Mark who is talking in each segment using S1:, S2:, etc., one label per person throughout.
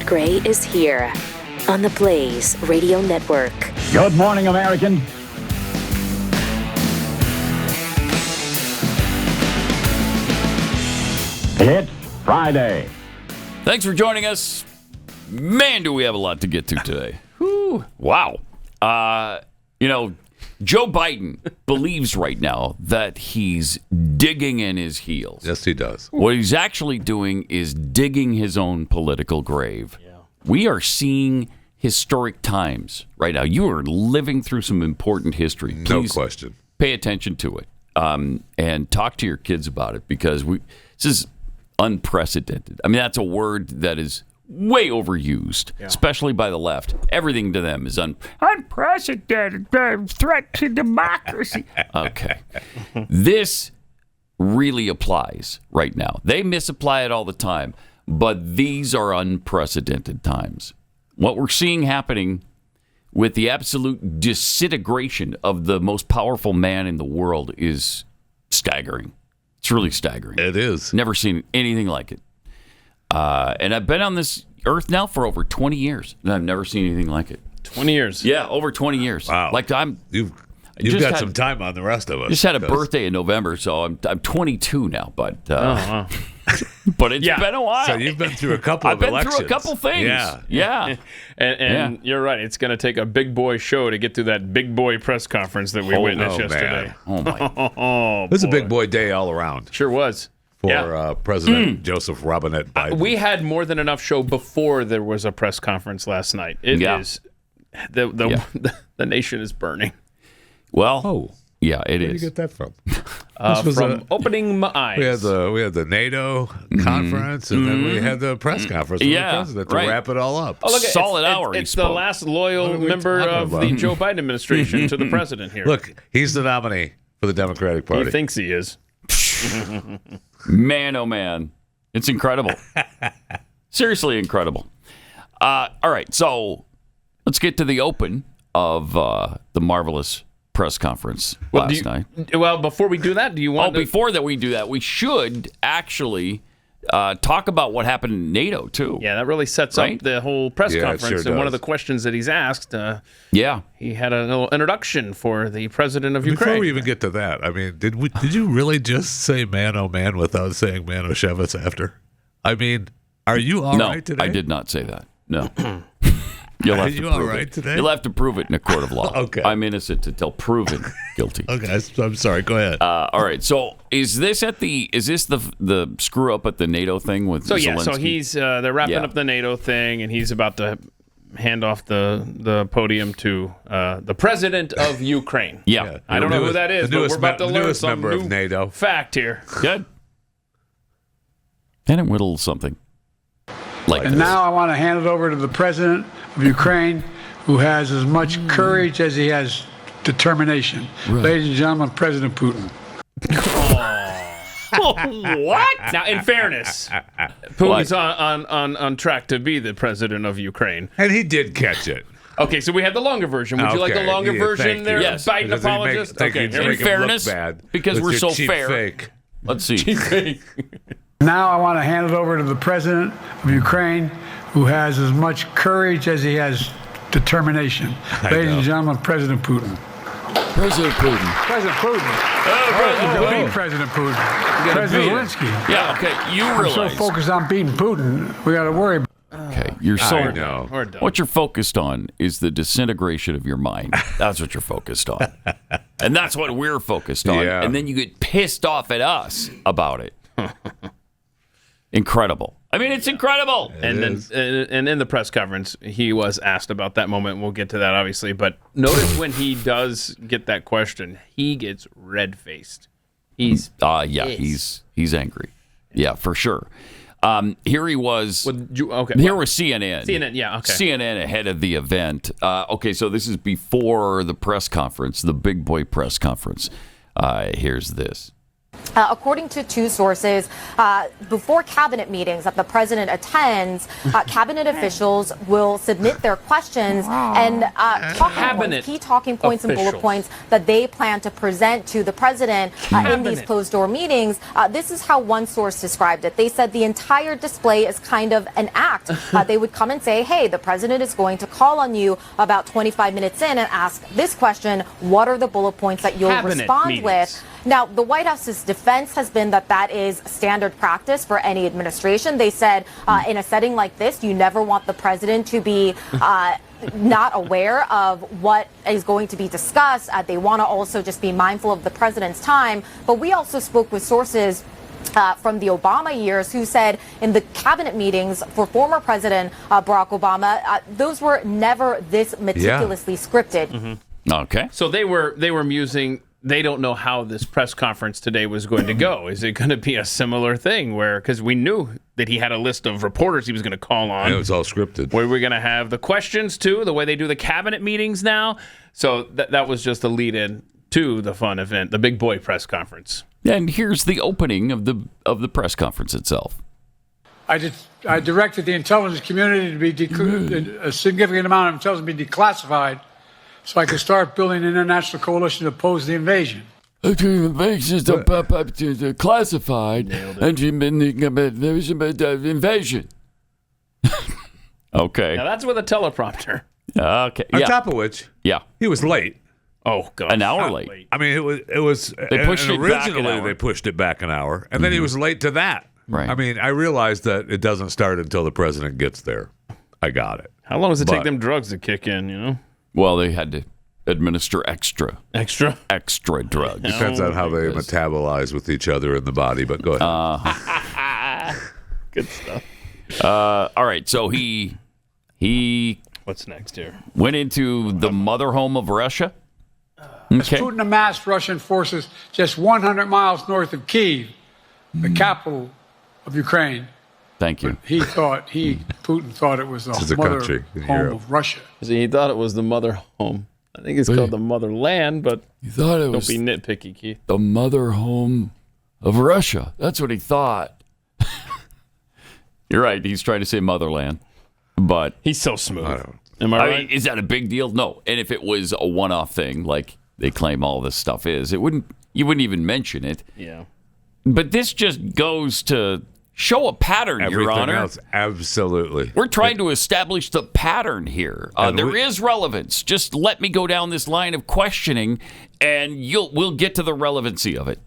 S1: Gray is here on the Blaze Radio Network.
S2: Good morning, American. It's Friday.
S3: Thanks for joining us. Man, do we have a lot to get to today. Whew. Wow. Joe Biden believes right now that he's digging in his heels.
S4: Yes, he does.
S3: What he's actually doing is digging his own political grave. Yeah. We are seeing historic times right now. You are living through some important history. Please
S4: no question.
S3: Pay attention to it and talk to your kids about it because this is unprecedented. I mean, that's a word that is way overused, especially by the left. Everything to them is unprecedented, threat to democracy. Okay. This really applies right now. They misapply it all the time, but these are unprecedented times. What we're seeing happening with the absolute disintegration of the most powerful man in the world is staggering. It's really staggering.
S4: It is.
S3: Never seen anything like it. And I've been on this earth now for over 20 years, and I've never seen anything like it.
S5: 20 years?
S3: Yeah, over 20 years.
S4: Wow.
S3: Like
S4: You've got some time on the rest of us.
S3: Just had a birthday in November, so I'm 22 now, but but it's been a while.
S4: So you've been through a couple of elections.
S3: I've been through a couple things. Yeah.
S5: And you're right. It's going to take a big boy show to get through that big boy press conference that we witnessed yesterday.
S4: Man.
S3: Oh, my.
S4: It was a big boy day all around.
S5: Sure was.
S4: For President Joseph Robinette Biden.
S5: We had more than enough show before there was a press conference last night. It is the nation is burning.
S3: Well, yeah, it is.
S4: Where did you get that from?
S5: From opening my eyes.
S4: We had the NATO conference, and then we had the press conference with the president to wrap it all up.
S5: Oh, look,
S3: solid hour.
S5: It's the last loyal member of the Joe Biden administration to the president here.
S4: Look, he's the nominee for the Democratic Party.
S5: He thinks he is.
S3: Man, oh man, it's incredible. Seriously incredible. All right, so let's get to the open of the marvelous press conference last night.
S5: Well, before we do that, do you want
S3: before that we do that, we should actually talk about what happened in NATO, too.
S5: Yeah, that really sets up the whole press conference.
S4: Sure
S5: and one of the questions that he's asked, he had a little introduction for the president of Ukraine.
S4: Before we even get to that, I mean, did you really just say man, oh man, without saying Manischewitz after? I mean, are you all right today?
S3: I did not say that. No. You'll have to prove it. Today? You'll have to prove it in a court of law.
S4: Okay.
S3: I'm innocent until proven guilty.
S4: Okay, I'm sorry. Go ahead.
S3: All right. So is this the screw up at the NATO thing with Zelensky?
S5: So he's they're wrapping up the NATO thing, and he's about to hand off the podium to the president of Ukraine.
S3: Yeah.
S5: I don't know who that is, but we're about to learn some
S4: member
S5: new
S4: of NATO.
S5: Fact here.
S3: Good. And it whittle something.
S6: Now I want to hand it over to the president of Ukraine, who has as much courage as he has determination. Right. Ladies and gentlemen, President Putin.
S5: What? Now, in fairness, Putin's on track to be the president of Ukraine.
S4: And he did catch it.
S5: Okay, so we had the longer version. Would you like the longer version there?
S3: Yes.
S5: Biden apologist?
S3: In fairness, because we're so fair.
S4: Fake.
S3: Let's see.
S6: Now I want to hand it over to the president of Ukraine, who has as much courage as he has determination. Ladies and gentlemen, President Putin.
S3: President Putin.
S6: President Putin. Beat President Putin. President Zelensky.
S3: Yeah, okay. You realize.
S6: I'm so focused on beating Putin, we got to worry about.
S3: Okay, you're so. What you're focused on is the disintegration of your mind. That's what you're focused on. And that's what we're focused on.
S4: Yeah.
S3: And then you get pissed off at us about it. Incredible. I mean, it's incredible.
S5: And in the press conference, he was asked about that moment. We'll get to that, obviously. But notice when he does get that question, he gets red-faced. He's
S3: he's angry. Yeah, for sure. Here he was.
S5: Here
S3: was CNN.
S5: CNN, yeah, okay.
S3: CNN ahead of the event. Okay, so this is before the press conference, the big boy press conference. Here's this.
S7: According to two sources, before cabinet meetings that the president attends, cabinet officials will submit their questions and key talking points and bullet points that they plan to present to the president in these closed-door meetings. This is how one source described it. They said the entire display is kind of an act. They would come and say, hey, the president is going to call on you about 25 minutes in and ask this question, what are the bullet points that you'll respond with? Now, the White House's defense has been that that is standard practice for any administration. They said in a setting like this, you never want the president to be not aware of what is going to be discussed. They want to also just be mindful of the president's time. But we also spoke with sources from the Obama years who said in the cabinet meetings for former President Barack Obama, those were never this meticulously scripted.
S3: Mm-hmm. Okay.
S5: So they were musing. They don't know how this press conference today was going to go. Is it going to be a similar thing where, because we knew that he had a list of reporters he was going to call on.
S4: It was all scripted.
S5: Where we're going to have the questions too, the way they do the cabinet meetings now. So that was just a lead in to the fun event, the big boy press conference.
S3: And here's the opening of the press conference itself.
S6: I directed the intelligence community to be a significant amount of intelligence be declassified, so I could start building an international coalition to oppose the invasion.
S3: Classified and invasion. Okay.
S5: Now that's with a teleprompter.
S3: Okay.
S4: On top of which, he was late.
S5: Oh God,
S3: an hour late.
S4: I mean, it was.
S3: They pushed it back an
S4: originally
S3: hour.
S4: they pushed it back an hour, and then he was late to that.
S3: Right.
S4: I mean, I realized that it doesn't start until the president gets there. I got it.
S5: How long does it take them drugs to kick in? You know.
S3: Well, they had to administer extra drugs.
S4: Depends on how they metabolize with each other in the body. But go ahead.
S5: Good stuff.
S3: All right. So he.
S5: What's next here?
S3: Went into the mother home of Russia.
S6: As Putin amassed Russian forces just 100 miles north of Kyiv, the capital of Ukraine.
S3: Thank you.
S6: Putin thought it was the mother home of Russia.
S5: See, he thought it was the mother home. I think it's called the motherland, but
S3: he thought it was.
S5: Don't be nitpicky, Keith.
S3: The mother home of Russia. That's what he thought. You're right. He's trying to say motherland, but
S5: he's so smooth. Am I right?
S3: Is that a big deal? No. And if it was a one-off thing, like they claim all this stuff is, you wouldn't even mention it.
S5: Yeah.
S3: But this just goes to show a pattern,
S4: Everything
S3: Your Honor.
S4: Else, absolutely.
S3: We're trying to establish the pattern here. There is relevance. Just let me go down this line of questioning, and we'll get to the relevancy of it.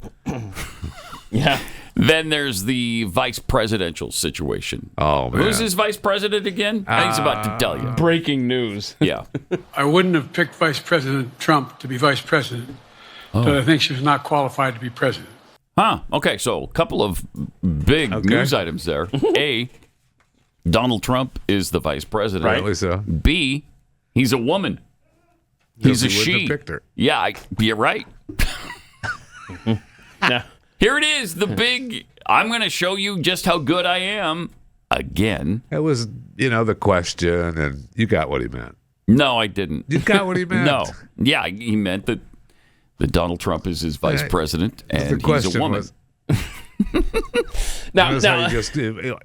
S5: Yeah.
S3: Then there's the vice presidential situation.
S4: Oh, man.
S3: Who's his vice president again? He's about to tell you.
S5: Breaking news.
S3: Yeah.
S6: I wouldn't have picked Vice President Trump to be vice president, but I think she was not qualified to be president.
S3: Huh. Okay, so a couple of big news items there. A, Donald Trump is the vice president.
S4: Rightly so.
S3: B, he's a woman. He's a she.
S4: Have picked her.
S3: Yeah, you're right.
S5: Yeah.
S3: Here it is, the big, I'm going to show you just how good I am again.
S4: It was, the question, and you got what he meant.
S3: No, I didn't.
S4: You got what he meant?
S3: No. Yeah, he meant that Donald Trump is his vice president, and he's a woman.
S4: Now you just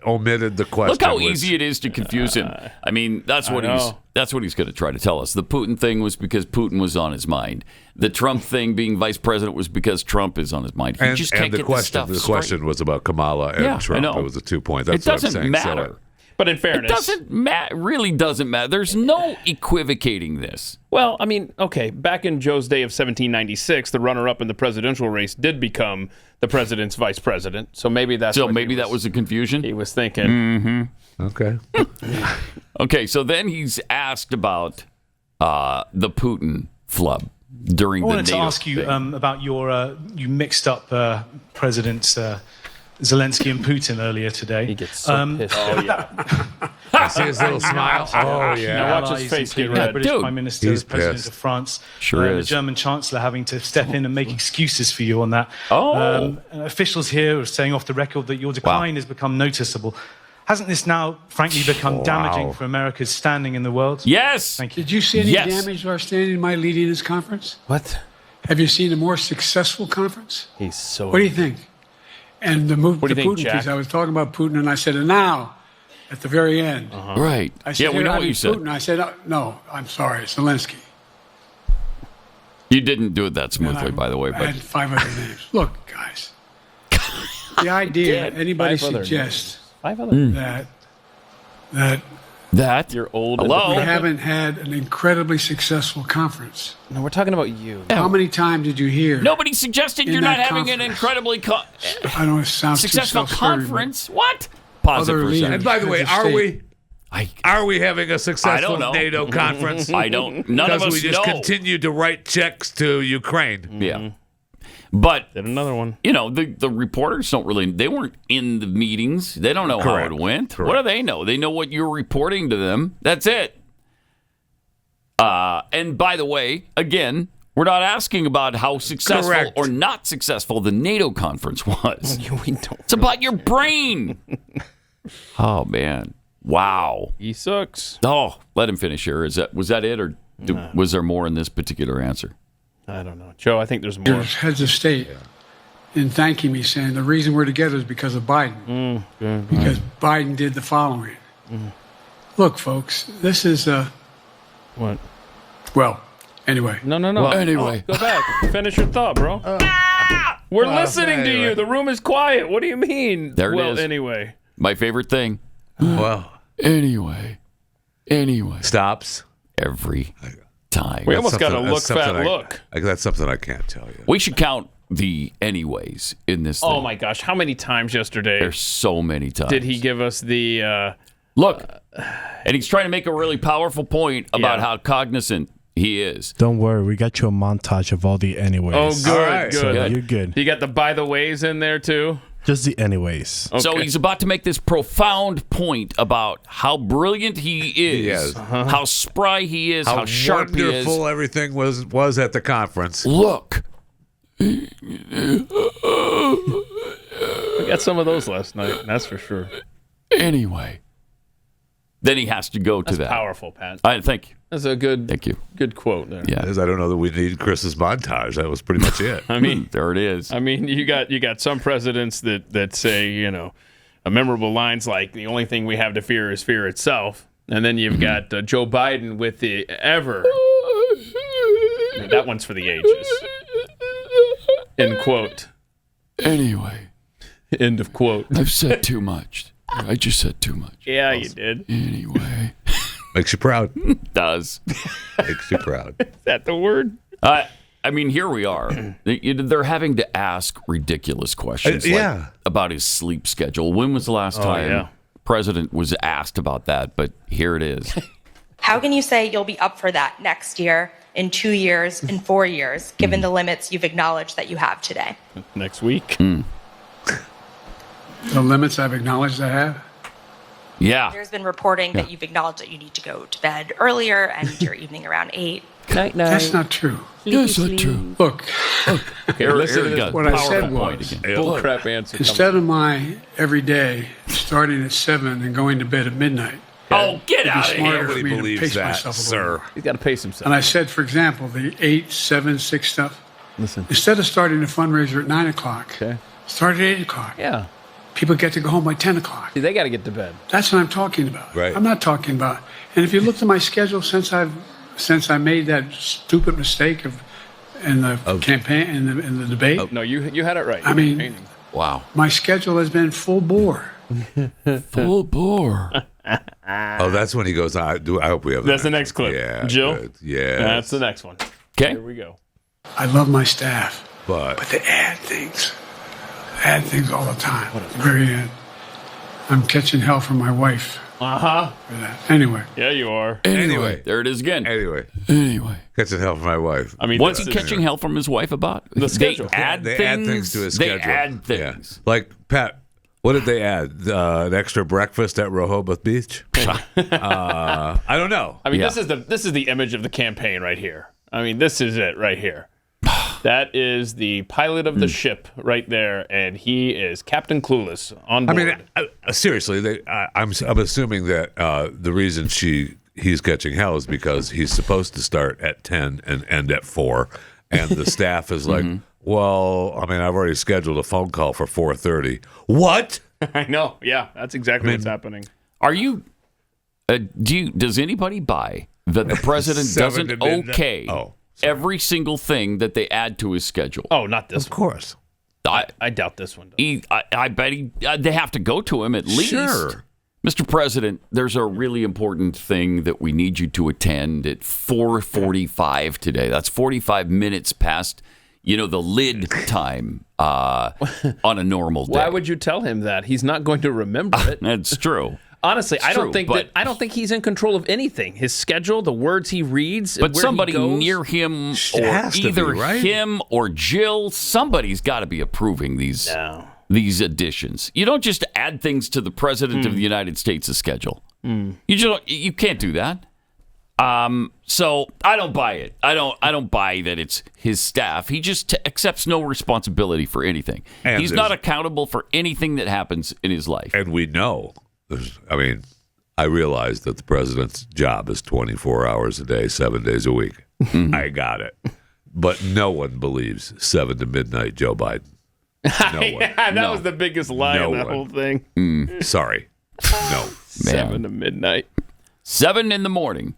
S4: omitted the question.
S3: Look how easy it is to confuse him. I mean, that's what he's going to try to tell us. The Putin thing was because Putin was on his mind. The Trump thing, being vice president, was because Trump is on his mind. He just can't get this stuff straight.
S4: The question was about Kamala and Trump.
S3: I know.
S4: It was a 2-point. That's
S3: it
S4: what I'm saying.
S3: Doesn't matter.
S5: But in fairness,
S3: it really doesn't matter. There's no equivocating this.
S5: Well, I mean, okay, back in Joe's day of 1796, the runner-up in the presidential race did become the president's vice president. So maybe that was a confusion. He was thinking.
S3: Mm-hmm.
S4: Okay.
S3: Okay. So then he's asked about the Putin flub during the NATO.
S8: I wanted to ask you about you mixed up Presidents Zelenskyy and Putin earlier today.
S5: He gets so pissed. Oh, yeah.
S4: I see his little smile. Oh, yeah.
S5: Now watch his face get red.
S8: The British Prime Minister, the President
S4: pissed.
S8: of France,
S3: the
S8: German Chancellor having to step in and make excuses for you on that. Officials here are saying off the record that your decline has become noticeable. Hasn't this now, frankly, become damaging for America's standing in the world?
S3: Yes.
S8: Thank you.
S6: Did you see any damage to our standing in my leading this conference?
S5: What?
S6: Have you seen a more successful conference?
S5: He's so.
S6: What do you think? And the move,
S5: What do
S6: the
S5: you think,
S6: Putin
S5: Jack?
S6: piece, I was talking about Putin, and I said, and now, at the very end,
S3: Right.
S6: I said,
S3: Yeah, we know what you said.
S6: Putin. I said, no, I'm sorry, it's Zelensky.
S3: You didn't do it that
S6: And
S3: smoothly, by the way.
S6: I
S3: But
S6: had 5 other names. Look, guys, the idea that anybody
S5: 5 other
S6: suggests
S5: 5 other.
S6: that
S5: You're old.
S3: Hello?
S6: we haven't had an incredibly successful conference.
S5: No, we're talking about you.
S6: How many times did you hear?
S3: nobody suggested
S6: In
S3: you're not
S6: that
S3: having an
S6: conference.
S3: incredibly
S6: I don't know, it sounds too
S3: successful
S6: self-serving, but
S3: conference. What? Pause it
S6: Other
S3: for a
S6: leaders.
S3: second.
S4: And by the way,
S6: Heads of
S4: are
S6: state.
S4: we?
S3: I
S4: Are we having a
S3: I
S4: successful
S3: don't know.
S4: NATO conference?
S3: I don't. None of
S4: Because
S3: us
S4: we just
S3: know.
S4: continue to write checks to Ukraine.
S3: Yeah. But
S5: Did another one.
S3: you know, the reporters don't really, they weren't in the meetings. They don't know
S4: Correct.
S3: how it went.
S4: Correct.
S3: What do they know? They know what you're reporting to them. That's it. And by the way, again, we're not asking about how successful
S4: Correct.
S3: or not successful the NATO conference was.
S5: We don't.
S3: It's about your brain. Oh, man. Wow.
S5: He sucks.
S3: Oh, let him finish here. Was that it, or was there more in this particular answer?
S5: I don't know, Joe. I think there's more.
S6: There's heads of state in thanking me, saying the reason we're together is because of Biden. Because Biden did the following. Look, folks, this is
S5: What?
S6: well. Anyway,
S5: No.
S3: Well, anyway.
S5: Go back. Finish your thought, bro. We're listening to
S4: anyway.
S5: you. The room is quiet. What do you mean?
S3: There it
S5: well,
S3: is.
S5: anyway.
S3: My favorite thing.
S4: Well,
S3: Anyway.
S4: stops.
S3: Every time.
S5: We almost got a
S4: Something-
S5: look
S4: that's
S5: fat
S4: something
S5: look.
S4: That's something I can't tell you.
S3: We should count the anyways in this thing.
S5: Oh my gosh, how many times yesterday
S3: There's so many times.
S5: did he give us the
S3: Look, and he's trying to make a really powerful point about
S5: Yeah.
S3: how cognizant he is.
S9: Don't worry, we got you a montage of all the anyways.
S5: Oh, good,
S4: All right.
S5: good.
S9: So
S3: Good.
S9: you're good.
S5: You got the by the ways in there too.
S9: Just the anyways.
S5: Okay.
S3: So he's about to make this profound point about how brilliant he is,
S4: He is.
S3: how spry he is, how sharp he is.
S4: wonderful everything was at the conference.
S3: Look,
S5: We got some of those last night. That's for sure.
S3: anyway. Then he has to go to
S5: That's
S3: that.
S5: powerful, Pat.
S3: Thank you.
S5: That's a good
S3: Thank you.
S5: good quote there.
S3: Yeah.
S4: I don't know that we need Chris's montage. That was pretty much it.
S5: I mean,
S3: There it is.
S5: you got some presidents that say, you know, a memorable lines like the only thing we have to fear is fear itself, and then you've got Joe Biden with the ever. That one's for the ages. End quote.
S3: Anyway,
S5: End of quote.
S3: I've said too much. I just said too much.
S5: Yeah, you did.
S3: Anyway.
S4: Makes you proud.
S3: Does.
S4: Makes you proud.
S5: Is that the word?
S3: I mean, here we are. They're having to ask ridiculous questions
S4: yeah.
S3: about his sleep schedule. When was the last time
S5: yeah.
S3: President was asked about that? But here it is.
S10: How can you say you'll be up for that next year, in 2 years, in 4 years, given the limits you've acknowledged that you have today?
S5: Next week.
S6: the limits I've acknowledged I have.
S3: Yeah.
S10: There's been reporting that you've acknowledged that you need to go to bed earlier and your evening around 8.
S6: That's not true.
S3: Yes, that's true.
S6: Look,
S3: Here
S5: listen to
S3: we
S5: this
S3: go.
S6: what I said
S3: Powerful point
S6: was-
S3: again.
S5: Bull crap answer.
S6: instead of my every day starting at 7 and going to bed at midnight,
S3: Oh, get
S6: it'd be
S3: out of
S6: smarter
S3: here.
S6: for me to
S4: believes
S6: pace
S4: that,
S6: myself a
S4: sir.
S6: little more.
S5: He's got to pace himself.
S6: And I said, for example, the 8, 7, 6 stuff.
S5: Listen.
S6: Instead of starting a fundraiser at 9 o'clock,
S5: Okay.
S6: start at 8 o'clock.
S5: Yeah.
S6: People get to go home by 10 o'clock.
S5: See, they got to get to bed.
S6: That's what I'm talking about.
S4: Right.
S6: I'm not talking about. And if you looked at my schedule since I made that stupid mistake in the campaign in the debate,
S5: No, you had it right.
S6: I mean,
S3: Wow.
S6: my schedule has been full bore.
S3: Full bore.
S4: Oh, that's when he goes, I hope we have
S5: That's the next clip.
S4: Yeah.
S5: Jill?
S4: good. Yeah.
S5: That's the next one.
S3: Okay.
S5: Here we go.
S6: I love my staff,
S4: But
S6: but they add things. Add things all the time. At the very end. I'm catching hell from my wife
S5: Uh-huh.
S6: for that. Anyway,
S5: Yeah, you are.
S4: anyway.
S3: There it is again.
S4: Anyway.
S3: Anyway.
S4: Catching hell from my wife.
S5: I mean,
S3: What's he
S5: this is-
S3: catching hell from his wife about?
S5: The schedule.
S3: They add
S4: They
S3: things.
S4: add things to his
S3: They
S4: schedule.
S3: add things.
S4: Yeah. Like, Pat, what did they add? An extra breakfast at Rehoboth Beach? I don't know.
S5: I mean,
S3: Yeah.
S5: this is the image of the campaign right here. I mean, this is it right here. That is the pilot of the ship right there, and he is Captain Clueless on
S4: I
S5: board.
S4: mean, seriously, I'm assuming that the reason he's catching hell is because he's supposed to start at 10 and end at 4, and the staff is like, well, I mean, I've already scheduled a phone call for 4:30. What?
S5: I know. Yeah, that's exactly what's happening.
S3: Are you? Does anybody buy that the president doesn't okay every single thing that they add to his schedule?
S5: Oh, not this one.
S4: Of course.
S5: I doubt this one.
S3: I bet they have to go to him at least.
S4: Sure.
S3: Mr. President, there's a really important thing that we need you to attend at 4:45 today. That's 45 minutes past, the lid time on a normal day.
S5: Why would you tell him that? He's not going to remember it.
S3: That's true.
S5: Honestly, I don't think he's in control of anything. His schedule, the words he reads,
S3: but
S5: where
S3: somebody
S5: he goes,
S3: near him, or either him or Jill, somebody's got to be approving these additions. You don't just add things to the president of the United States' schedule. You can't do that. So I don't buy it. I don't buy that it's his staff. He just accepts no responsibility for anything. And he's not accountable for anything that happens in his life.
S4: And we know. I realize that the president's job is 24 hours a day, 7 days a week. I got it. But no one believes 7 to midnight Joe Biden. No one.
S5: That was the biggest lie in that whole thing.
S4: Sorry. No.
S5: 7 to midnight.
S3: 7 in the morning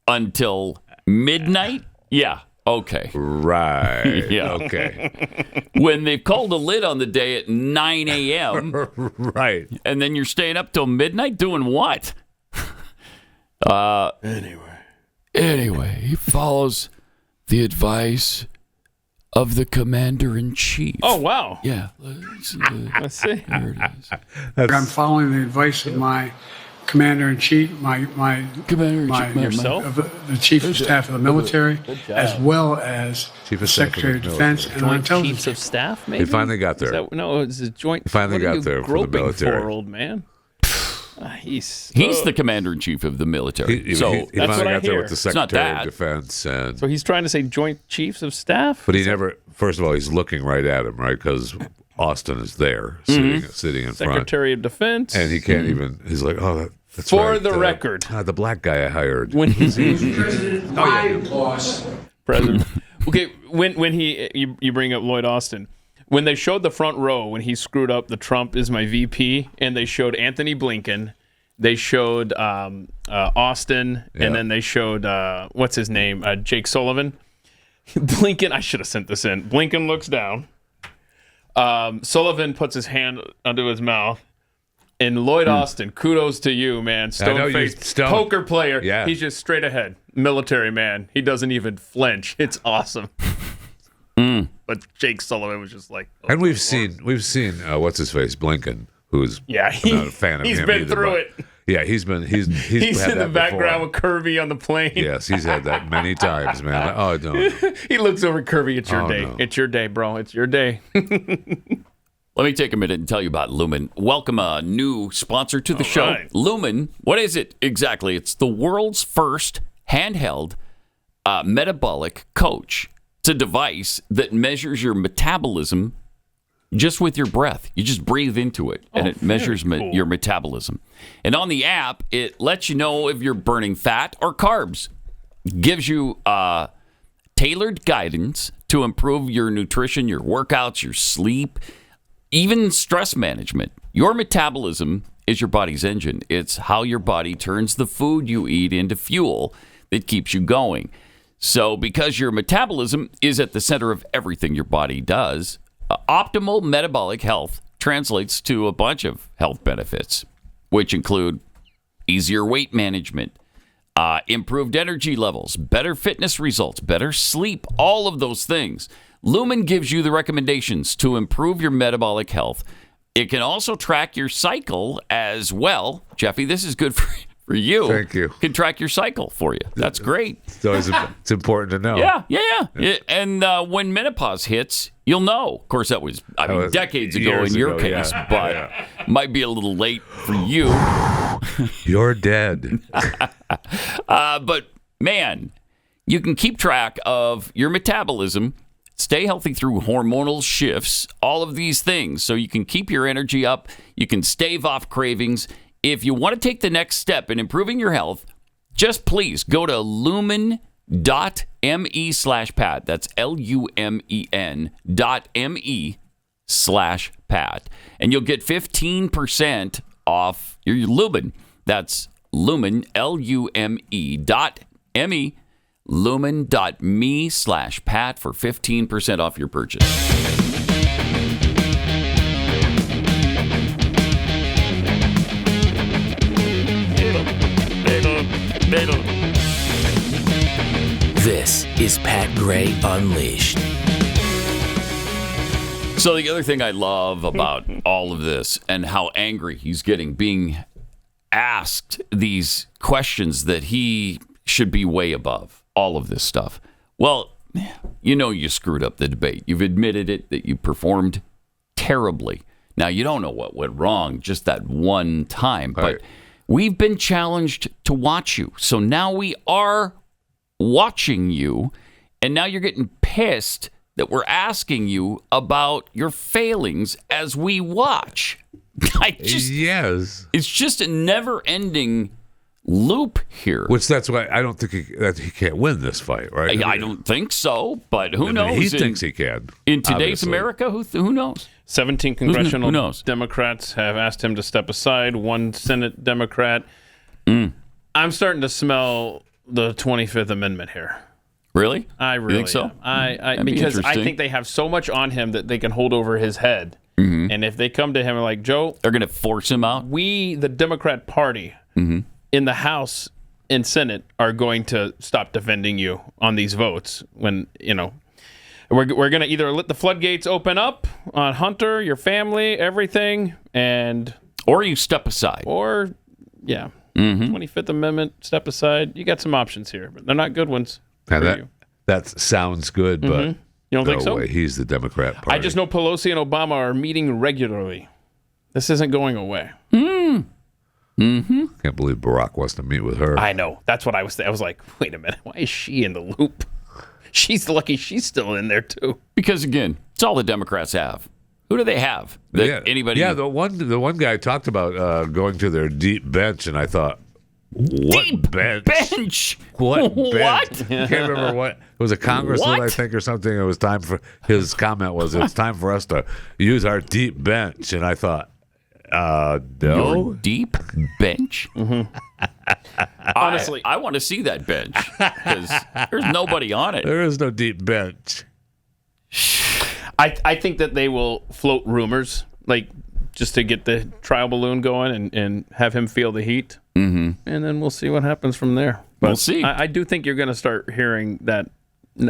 S3: until midnight? Yeah. Okay.
S4: Right.
S3: Yeah.
S4: Okay.
S3: When they've called a lid on the day at 9 a.m.
S4: Right.
S3: And then you're staying up till midnight doing what? Anyway, he follows the advice of the commander-in-chief.
S5: Oh, wow.
S3: Yeah.
S5: Let's see.
S3: There it is.
S6: I'm following the advice of my commander-in-chief,
S5: yourself?
S6: The chief of staff of the military, as well as Secretary of Defense and
S5: Joint
S6: intelligence.
S5: Chiefs of Staff, maybe?
S4: He finally got there.
S5: No, it's a joint.
S4: He finally got there for the military.
S5: For, old man? He's
S3: the commander-in-chief of the military.
S4: He
S5: that's
S4: finally
S5: what I
S4: got there
S5: hear.
S4: with the Secretary of Defense. And,
S5: so he's trying to say Joint Chiefs of Staff?
S4: but he never, first of all, he's looking right at him, right? Because Austin is there, sitting in front.
S5: Secretary of Defense.
S4: And he can't even, he's like, oh, that's
S5: For
S4: right.
S5: the record.
S4: The black guy I hired.
S5: When he's
S6: My boss.
S5: President. Okay, when you bring up Lloyd Austin, when they showed the front row when he screwed up the Trump is my VP, and they showed Anthony Blinken, they showed Austin, and then they showed what's his name, Jake Sullivan. Blinken, I should have sent this in. Blinken looks down. Sullivan puts his hand under his mouth. And Lloyd Austin, kudos to you, man. Stone-faced poker player.
S4: Yeah.
S5: He's just straight ahead. Military man. He doesn't even flinch. It's awesome. But Jake Sullivan was just like...
S4: And we've seen what's his face, Blinken, who's
S5: not
S4: a fan of him.
S5: He's been
S4: either,
S5: through it.
S4: Yeah, he's had
S5: in the background with Kirby on the plane.
S4: Yes, he's had that many times, man. Like, oh, don't.
S5: He looks over at Kirby. It's your day. No. It's your day, bro. It's your day.
S3: Let me take a minute and tell you about Lumen. Welcome a new sponsor to the show.
S5: Right.
S3: Lumen, what is it exactly? It's the world's first handheld metabolic coach. It's a device that measures your metabolism just with your breath. You just breathe into it, and it measures your metabolism. And on the app, it lets you know if you're burning fat or carbs. Gives you tailored guidance to improve your nutrition, your workouts, your sleep, even stress management. Your metabolism is your body's engine. It's how your body turns the food you eat into fuel that keeps you going. So because your metabolism is at the center of everything your body does, optimal metabolic health translates to a bunch of health benefits, which include easier weight management, improved energy levels, better fitness results, better sleep, all of those things. Lumen gives you the recommendations to improve your metabolic health. It can also track your cycle as well. Jeffy, this is good for you.
S4: Thank you.
S3: It can track your cycle for you. That's great.
S4: It's important to know.
S3: Yeah. And when menopause hits, you'll know. Of course, that was decades ago in your case, but might be a little late for you.
S4: You're dead.
S3: But, man, you can keep track of your metabolism, stay healthy through hormonal shifts, all of these things, so you can keep your energy up, you can stave off cravings. If you want to take the next step in improving your health, just please go to lumen.info lumen.me/Pat. That's lumen.me/Pat. And you'll get 15% off your Lumen. That's Lumen, lume.me, lumen.me/Pat for 15% off your purchase.
S1: This is Pat Gray Unleashed.
S3: So the other thing I love about all of this and how angry he's getting being asked these questions that he should be way above all of this stuff. Well, you screwed up the debate. You've admitted it, that you performed terribly. Now, you don't know what went wrong just that one time, but we've been challenged to watch you. So now we are watching you, and now you're getting pissed that we're asking you about your failings as we watch.
S4: Yes.
S3: It's just a never-ending loop here.
S4: Which that's why I don't think he can't win this fight, right?
S3: I don't think so, but who knows?
S4: He thinks he can.
S3: In today's
S4: obviously.
S3: America, who knows?
S5: 17 congressional
S3: who knows?
S5: Democrats have asked him to step aside. One Senate Democrat. I'm starting to smell the 25th Amendment here.
S3: Really?
S5: I really
S3: think so?
S5: am. Because I think they have so much on him that they can hold over his head.
S3: Mm-hmm.
S5: And if they come to him and like, Joe,
S3: they're going to force him out.
S5: We, the Democrat Party, in the House and Senate, are going to stop defending you on these votes. When we're going to either let the floodgates open up on Hunter, your family, everything,
S3: or you step aside,
S5: 25th Amendment, step aside. You got some options here, but they're not good ones.
S4: Now that sounds good, but
S5: you don't think so?
S4: way. He's the Democrat Party.
S5: I just know Pelosi and Obama are meeting regularly. This isn't going away.
S4: Can't believe Barack wants to meet with her.
S5: I know. That's what I was. I was like, wait a minute. Why is she in the loop? She's lucky she's still in there too.
S3: Because again, it's all the Democrats have. Who do they have? Anybody?
S4: Yeah, the one guy talked about going to their deep bench, and I thought, what
S3: deep bench?
S4: What bench?
S3: What?
S4: I can't remember what. It was a congressman, I think, or something. It was time for his comment was it's time for us to use our deep bench, and I thought, no.
S3: Your deep bench?
S5: Honestly,
S3: I want to see that bench because there's nobody on it.
S4: There is no deep bench.
S5: I think that they will float rumors, like just to get the trial balloon going and have him feel the heat. And then we'll see what happens from there. But
S3: we'll see.
S5: I do think you're going to start hearing that.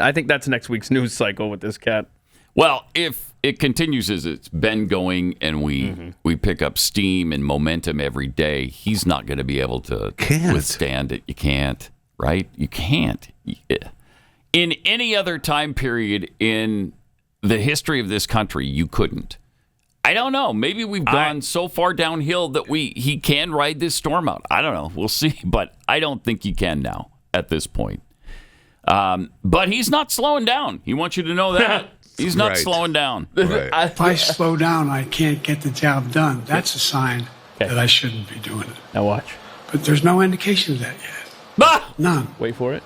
S5: I think that's next week's news cycle with this cat.
S3: Well, if it continues as it's been going and we pick up steam and momentum every day, he's not going to be able to withstand it. You can't, right? You can't. In any other time period in the history of this country, you couldn't. I don't know. Maybe we've gone so far downhill that he can ride this storm out. I don't know. We'll see. But I don't think he can now at this point. But he's not slowing down. He wants you to know that. He's not slowing down.
S4: Right.
S6: If I slow down, I can't get the job done. That's a sign that I shouldn't be doing it.
S5: Now watch.
S6: But there's no indication of that yet.
S3: Ah!
S6: None.
S5: Wait for it.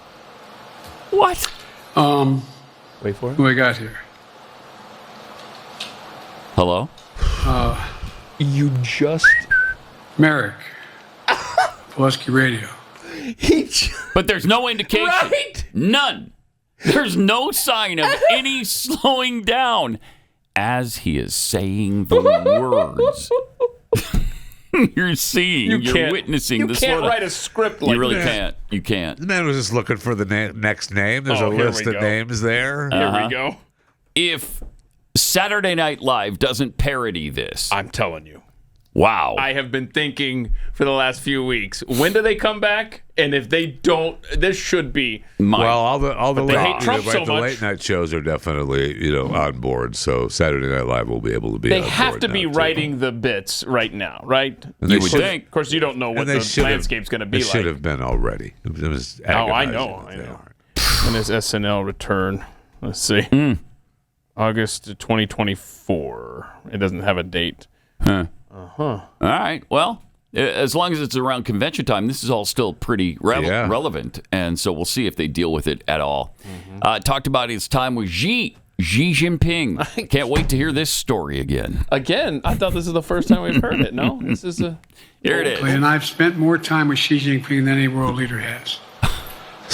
S3: What?
S5: Wait for it.
S6: Who I got here?
S3: Hello?
S5: You just...
S6: Merrick. Pulaski Radio.
S3: But there's no indication.
S5: Right?
S3: None. There's no sign of any slowing down as he is saying the words. You're seeing, you're witnessing the slowdown.
S5: You can't write a script like
S3: You really
S5: this.
S3: can't. You can't.
S4: The man was just looking for the next name. There's a
S5: here
S4: list
S5: we
S4: of
S5: go.
S4: names there.
S5: Here we go.
S3: If Saturday Night Live doesn't parody this,
S5: I'm telling you.
S3: wow.
S5: I have been thinking for the last few weeks, when do they come back? And if they don't, this should be.
S4: Well, all the
S5: they
S4: late,
S5: hate Trump so
S4: the
S5: much.
S4: late night shows are definitely on board. So Saturday Night Live will be able to be.
S5: They
S4: on
S5: have
S4: board
S5: to be
S4: now, too.
S5: wright the bits right now, right?
S4: And they
S3: You would
S4: should-
S3: think.
S5: Of course, you don't know what
S4: and they
S5: the
S4: should have-
S5: landscape's going to be
S4: It
S5: like.
S4: should have been already. It was
S5: Oh, I
S4: agonizing
S5: know.
S4: that
S5: I
S4: they
S5: know.
S4: aren't.
S5: When is SNL return? Let's see. August 2024. It doesn't have a date.
S3: All right. Well, As long as it's around convention time, this is all still pretty relevant. And so we'll see if they deal with it at all. Talked about his time with Xi Jinping. Can't wait to hear this story again.
S5: Again? I thought this is the first time we've heard it. No? This is a...
S3: Here it is.
S6: And I've spent more time with Xi Jinping than any world leader has.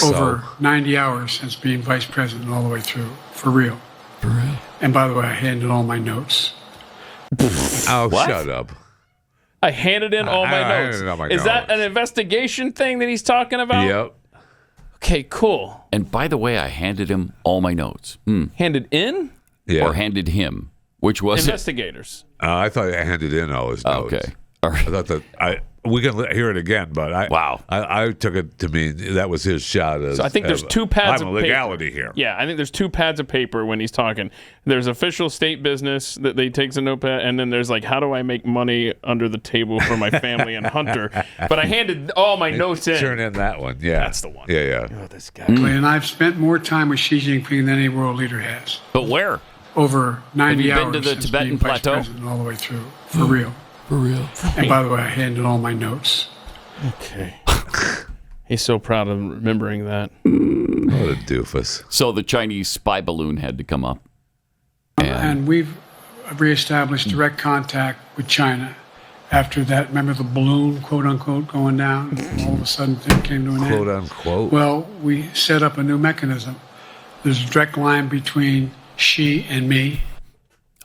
S6: Over 90 hours since being vice president all the way through. For real.
S3: For real.
S6: And by the way, I handed all my notes.
S4: Oh,
S3: What?
S4: shut up.
S5: I handed in all my
S4: I
S5: notes.
S4: handed in all my
S5: Is that
S4: notes.
S5: an investigation thing that he's talking about?
S4: Yep.
S5: Okay, cool.
S3: And by the way, I handed him all my notes.
S5: Handed in?
S4: Yeah.
S3: Or handed him. Which was it?
S5: Investigators.
S4: I thought I handed in all his notes.
S3: Okay. All right.
S4: I thought that we can hear it again, but I took it to mean that was his shot. As,
S5: So I think there's two pads
S4: I'm
S5: of
S4: a
S5: paper.
S4: legality here.
S5: Yeah, I think there's two pads of paper when he's talking. There's official state business that they takes a notepad, and then there's like, how do I make money under the table for my family and Hunter? But I handed all my notes in.
S4: Turn in that one. Yeah,
S5: That's the one.
S4: Yeah.
S5: Oh, this guy.
S6: And I've spent more time with Xi Jinping than any world leader has.
S3: But where?
S6: Over 90
S3: Have you
S6: hours
S3: been to the
S6: since
S3: Tibetan
S6: being vice
S3: Plateau?
S6: president all the way through. For real.
S3: For real.
S6: And by the way, I handed all my notes.
S5: Okay. He's so proud of remembering that.
S4: What a doofus.
S3: So the Chinese spy balloon had to come up.
S6: And we've reestablished direct contact with China after that. Remember the balloon, quote unquote, going down? All of a sudden, it came to an
S4: Quote
S6: end.
S4: unquote.
S6: Well, we set up a new mechanism. There's a direct line between Xi and me.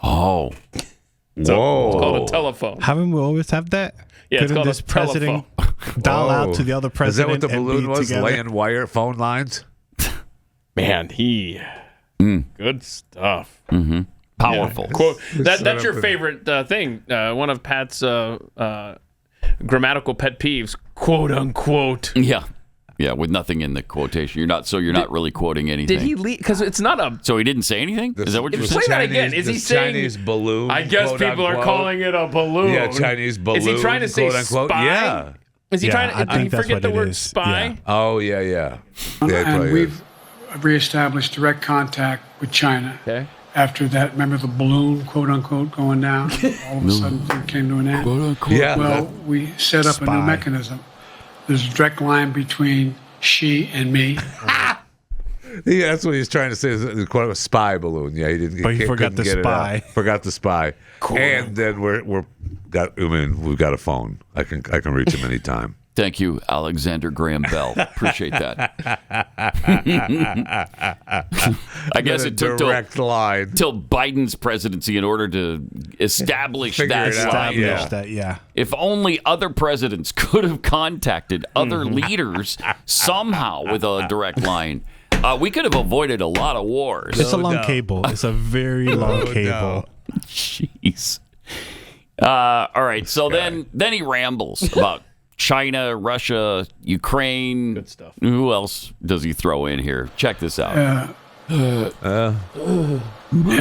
S3: Oh.
S4: Whoa.
S5: It's called a telephone.
S9: Haven't we always have that?
S5: Yeah, it's
S9: Couldn't
S5: called a
S9: this president
S5: telephone.
S9: dial out
S4: Whoa.
S9: to the other
S4: Is that
S9: president?
S4: what the
S9: and
S4: balloon
S9: be
S4: was?
S9: together?
S4: Laying wire phone lines?
S5: Man, good stuff.
S3: Powerful.
S5: Yeah. Quote, that's
S4: up
S5: your
S4: to-
S5: favorite thing. One of Pat's grammatical pet peeves, quote unquote.
S3: Yeah. Yeah, with nothing in the quotation. You're not really quoting anything.
S5: Did he leave? Because it's not a.
S3: So he didn't say anything? Is that what you're
S5: Play
S3: saying?
S5: that again. Is he saying
S4: Chinese balloon?
S5: I guess
S4: quote
S5: people are
S4: unquote?
S5: calling it a balloon.
S4: Yeah, Chinese balloon.
S5: Is he trying to say
S4: quote unquote?
S5: spy?
S4: Yeah.
S5: Is he
S9: Yeah,
S5: trying
S9: I
S5: to? Did he
S9: think that's
S5: forget
S9: what
S5: the
S9: it
S5: word
S9: is.
S5: spy?
S9: Yeah.
S4: Oh, yeah. Yeah,
S6: And
S4: probably
S6: we've
S4: is.
S6: reestablished direct contact with China.
S5: Okay.
S6: After that, remember the balloon, quote unquote, going down? All of a sudden, it came to an end.
S4: Yeah.
S6: Well, we set up a new
S9: Spy.
S6: mechanism. There's a direct line between Xi and me.
S4: Yeah, that's what he's trying to say. Is quote a spy balloon. Yeah, he didn't.
S9: But he forgot
S4: couldn't
S9: the
S4: get it
S9: spy.
S4: out. Forgot the spy. And then we've got a phone. I can reach him anytime.
S3: Thank you, Alexander Graham Bell. Appreciate that. I guess it took
S4: direct line
S3: till Biden's presidency in order to establish
S4: Figure
S3: that.
S4: it out.
S9: Establish
S4: Yeah.
S9: that, yeah.
S3: If only other presidents could have contacted other leaders somehow with a direct line, we could have avoided a lot of wars.
S9: It's a long cable. It's a very long cable.
S4: no.
S3: Jeez. All right. So then he rambles about China, Russia, Ukraine.
S5: Good stuff.
S3: Who else does he throw in here? Check this out.
S6: And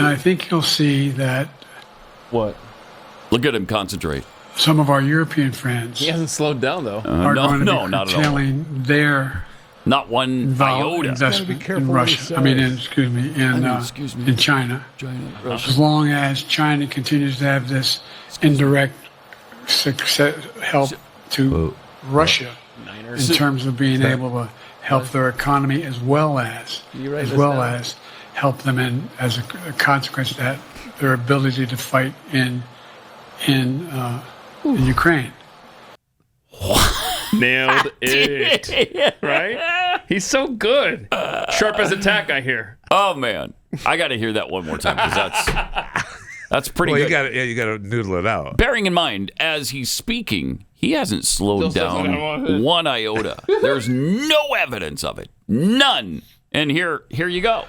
S6: I think you'll see that
S5: What?
S3: Look at him concentrate.
S6: some of our European friends
S5: He hasn't slowed down though.
S6: are going to
S3: no,
S6: be
S3: not at all.
S6: curtailing their
S3: Not one iota.
S6: investment in Russia. In China. As long as China continues to have this indirect success, help to Russia in terms of being able to help their economy as well as help them in as a consequence of that their ability to fight in Ukraine.
S5: Nailed it. Right? He's so good. Sharp as a tack, I hear.
S3: Oh man, I got to hear that one more time because that's pretty
S4: Well,
S3: good.
S4: you got to noodle it out.
S3: Bearing in mind, as he's speaking, he hasn't slowed
S5: Still
S3: down
S5: doesn't.
S3: one iota. There's no evidence of it. None. And here you go.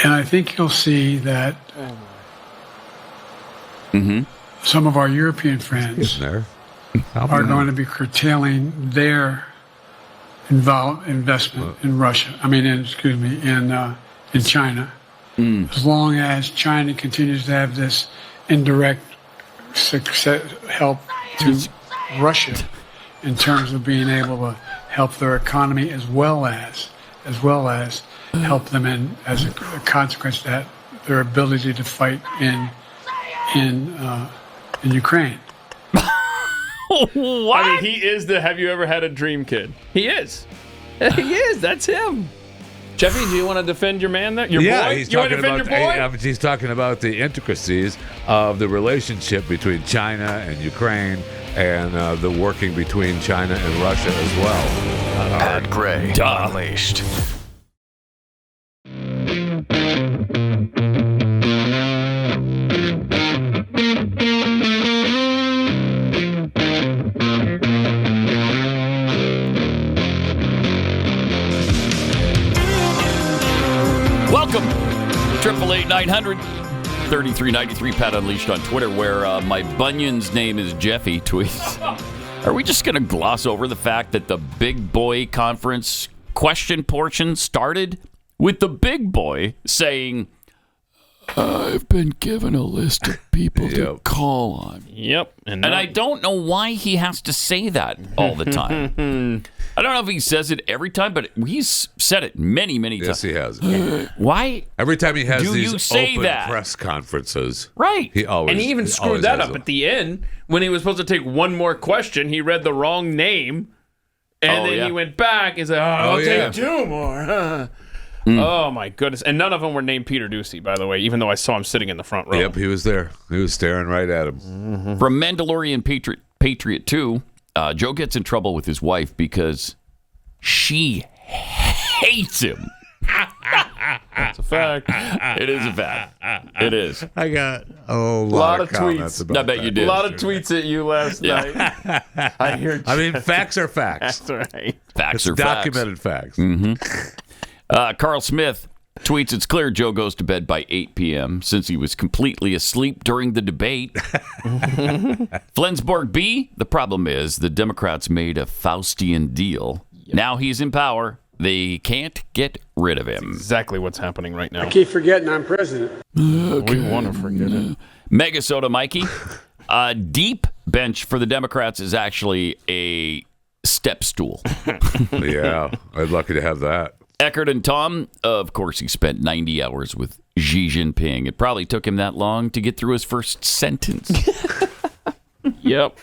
S6: And I think you'll see that some of our European friends
S4: There.
S6: are going to be curtailing their investment in Russia. In China. As long as China continues to have this indirect success, help to Russia in terms of being able to help their economy as well as help them in as a consequence of that their ability to fight in in Ukraine.
S3: What?
S5: I mean, he is the have you ever had a dream kid? He is. He is. That's him. Jeffy, do you want to defend your man there? Your boy?
S4: He's
S5: you want
S4: talking
S5: to defend
S4: about
S5: your boy?
S4: he's talking about the intricacies of the relationship between China and Ukraine and the working between China and Russia as well.
S11: Pat Gray Unleashed.
S3: Welcome, 888-900-3393, Pat Unleashed on Twitter, where my bunion's name is Jeffy tweets. Are we just going to gloss over the fact that the big boy conference question portion started with the big boy saying, I've been given a list of people to call on.
S5: Yep.
S3: And I don't know why he has to say that all the time. I don't know if he says it every time, but he's said it many, many times.
S4: Yes, he has.
S3: Why?
S4: Every time he has
S3: do
S4: these
S3: you say
S4: open
S3: that?
S4: press conferences.
S3: Right.
S4: He always,
S5: and he even screwed that up at the end when he was supposed to take one more question. He read the wrong name, and then he went back and said, I'll take two more. Oh, my goodness. And none of them were named Peter Ducey, by the way, even though I saw him sitting in the front row.
S4: Yep, he was there. He was staring right at him.
S3: Mm-hmm. From Mandalorian Patriot 2, Joe gets in trouble with his wife because she hates him.
S5: That's a fact.
S3: It is a fact. It is.
S4: I got a lot of
S5: tweets.
S3: I bet you did.
S5: A lot of tweets at you last night. I hear.
S4: I mean, facts are facts.
S5: That's right.
S3: Facts
S4: It's
S3: are
S4: documented facts.
S3: Carl Smith tweets, it's clear Joe goes to bed by 8 p.m. since he was completely asleep during the debate. Flensborg B, the problem is the Democrats made a Faustian deal. Yep. Now he's in power. They can't get rid of him.
S5: That's exactly what's happening right now.
S6: I keep forgetting I'm president.
S5: We want to forget it.
S3: Mega Soda Mikey, deep bench for the Democrats is actually a step stool.
S4: Yeah, I'm lucky to have that.
S3: Eckert and Tom, of course, he spent 90 hours with Xi Jinping. It probably took him that long to get through his first sentence.
S5: Yep.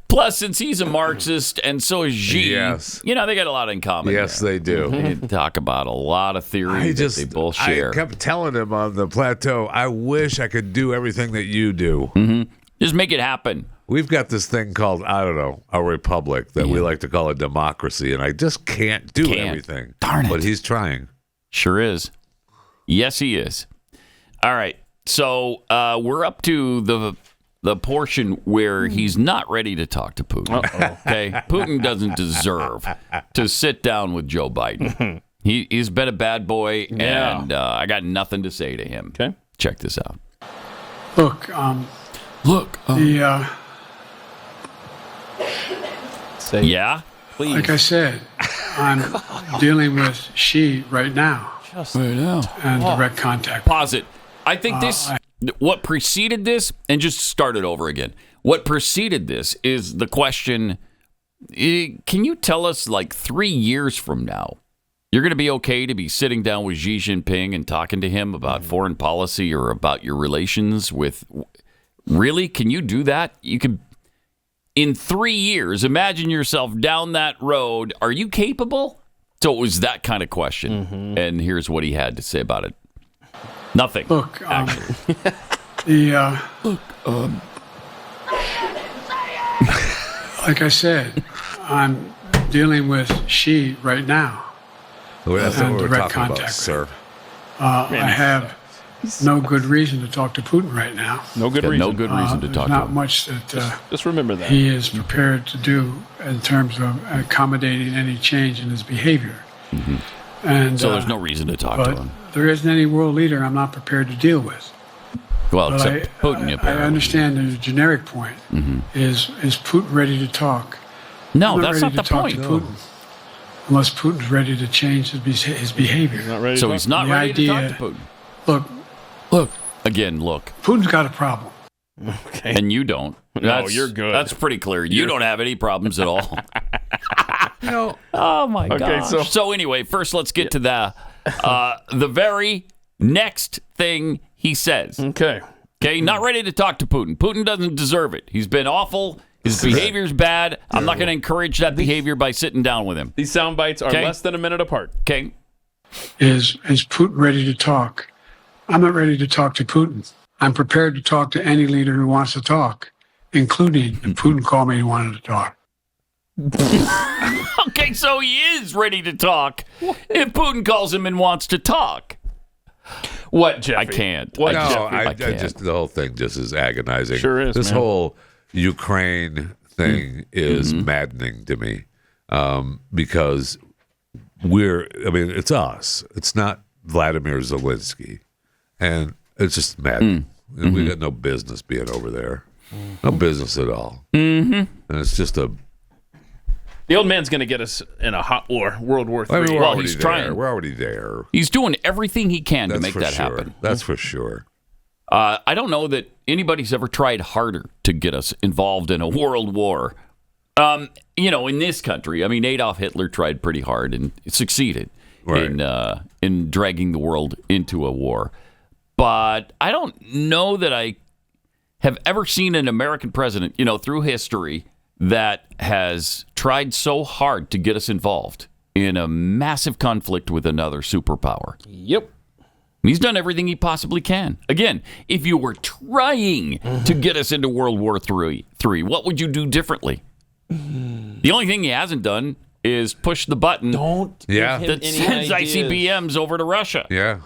S3: Plus, since he's a Marxist and so is Xi,
S4: Yes.
S3: they got a lot in common.
S4: Yes, they do.
S3: They talk about a lot of theories that they both share.
S4: I kept telling him on the plateau, I wish I could do everything that you do.
S3: Mm-hmm. Just make it happen.
S4: We've got this thing called, I don't know, a republic that we like to call a democracy, and I just can't do everything.
S3: Darn it.
S4: But he's trying.
S3: Sure is. Yes, he is. All right. So we're up to the portion where he's not ready to talk to Putin. Okay? Putin doesn't deserve to sit down with Joe Biden. He's been a bad boy, and I got nothing to say to him.
S5: Okay.
S3: Check this out.
S6: Look,
S3: Yeah?
S5: Please.
S6: like I said, I'm dealing with Xi right now. And direct contact.
S3: Pause it. I think what preceded this, and just start it over again. What preceded this is the question, can you tell us, like 3 years from now, you're going to be okay to be sitting down with Xi Jinping and talking to him about foreign policy or about your relations with... Really? Can you do that? You can... In 3 years, imagine yourself down that road. Are you capable? So it was that kind of question. And here's what he had to say about it. Nothing.
S6: Look,
S3: actually.
S6: Like I said, I'm dealing with Xi right now.
S4: Well, that's not
S6: And
S4: what we're
S6: direct
S4: talking about,
S6: contact.
S4: sir.
S6: I have no good reason to talk to Putin right now.
S5: No good reason.
S3: No good reason to
S6: There's
S3: talk to
S6: not
S3: him.
S6: much that
S5: Just remember that.
S6: he is prepared to do in terms of accommodating any change in his behavior. And
S3: So there's no reason to talk to
S6: but
S3: him.
S6: there isn't any world leader I'm not prepared to deal with.
S3: Well,
S6: But
S3: except Putin,
S6: I
S3: apparently.
S6: understand the generic point. Is Putin ready to talk?
S3: No,
S6: I'm not
S3: that's
S6: ready
S3: not
S6: to
S3: the
S6: talk
S3: point.
S6: to Putin unless Putin's ready to change his behavior.
S5: Not ready
S3: So
S5: to
S3: he's
S5: talk?
S3: not
S6: The
S3: ready to
S6: idea-
S3: talk to Putin.
S6: Look,
S3: Again, look.
S6: Putin's got a problem.
S5: Okay.
S3: And you don't.
S5: No, you're good.
S3: That's pretty clear. You don't have any problems at all.
S4: No.
S3: Oh, my
S5: Okay,
S3: gosh. So anyway, first let's get to the very next thing he says.
S5: Okay.
S3: Okay, not ready to talk to Putin. Putin doesn't deserve it. He's been awful. His behavior's bad. I'm not going to encourage that behavior by sitting down with him.
S5: These sound bites are less than a minute apart.
S3: Okay.
S6: Is Putin ready to talk? I'm not ready to talk to Putin. I'm prepared to talk to any leader who wants to talk, including if Putin called me and wanted to talk.
S3: Okay, so he is ready to talk if Putin calls him and wants to talk.
S5: What, Jeffy?
S3: I can't.
S4: I just the whole thing just is agonizing.
S5: Sure is.
S4: This
S5: man.
S4: whole Ukraine thing is maddening to me because it's us. It's not Vladimir Zelenskyy, and it's just maddening. We got no business being over there. No business at all. And it's just a.
S5: The old man's going to get us in a hot war, World War III.
S4: I mean,
S3: Well, he's trying.
S4: We're already there.
S3: He's doing everything he can to make
S4: for
S3: that
S4: sure.
S3: happen.
S4: That's for sure.
S3: I don't know that anybody's ever tried harder to get us involved in a world war. In this country, I mean, Adolf Hitler tried pretty hard and succeeded in dragging the world into a war. But I don't know that I have ever seen an American president, through history, that has tried so hard to get us involved in a massive conflict with another superpower.
S5: Yep.
S3: He's done everything he possibly can. Again, if you were trying to get us into World War III, what would you do differently? The only thing he hasn't done is push the button that sends ICBMs over to Russia.
S4: Yeah.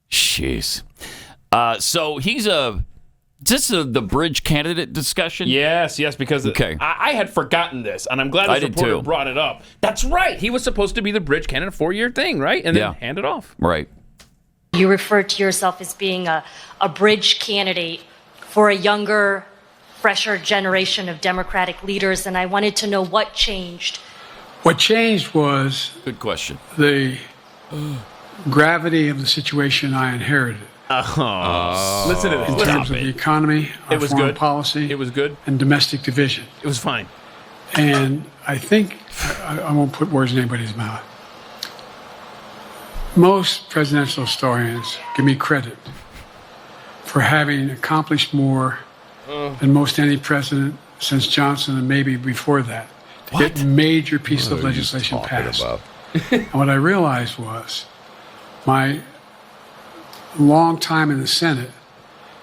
S3: Jeez. So he's Is this the bridge candidate discussion?
S5: Yes, because I had forgotten this, and I'm glad this reporter brought it up. That's right. He was supposed to be the bridge candidate, 4-year thing, right? And then hand it off.
S3: Right.
S12: You refer to yourself as being a bridge candidate for a younger, fresher generation of Democratic leaders, and I wanted to know what changed.
S6: What changed was...
S3: Good question.
S6: The gravity of the situation I inherited.
S5: Listen to this.
S6: In terms of the economy, our foreign policy,
S5: it was good,
S6: and domestic division.
S5: It was fine.
S6: And I think, I won't put words in anybody's mouth, most presidential historians give me credit for having accomplished more than most any president since Johnson and maybe before that to get major pieces of legislation passed. And what I realized was my long time in the Senate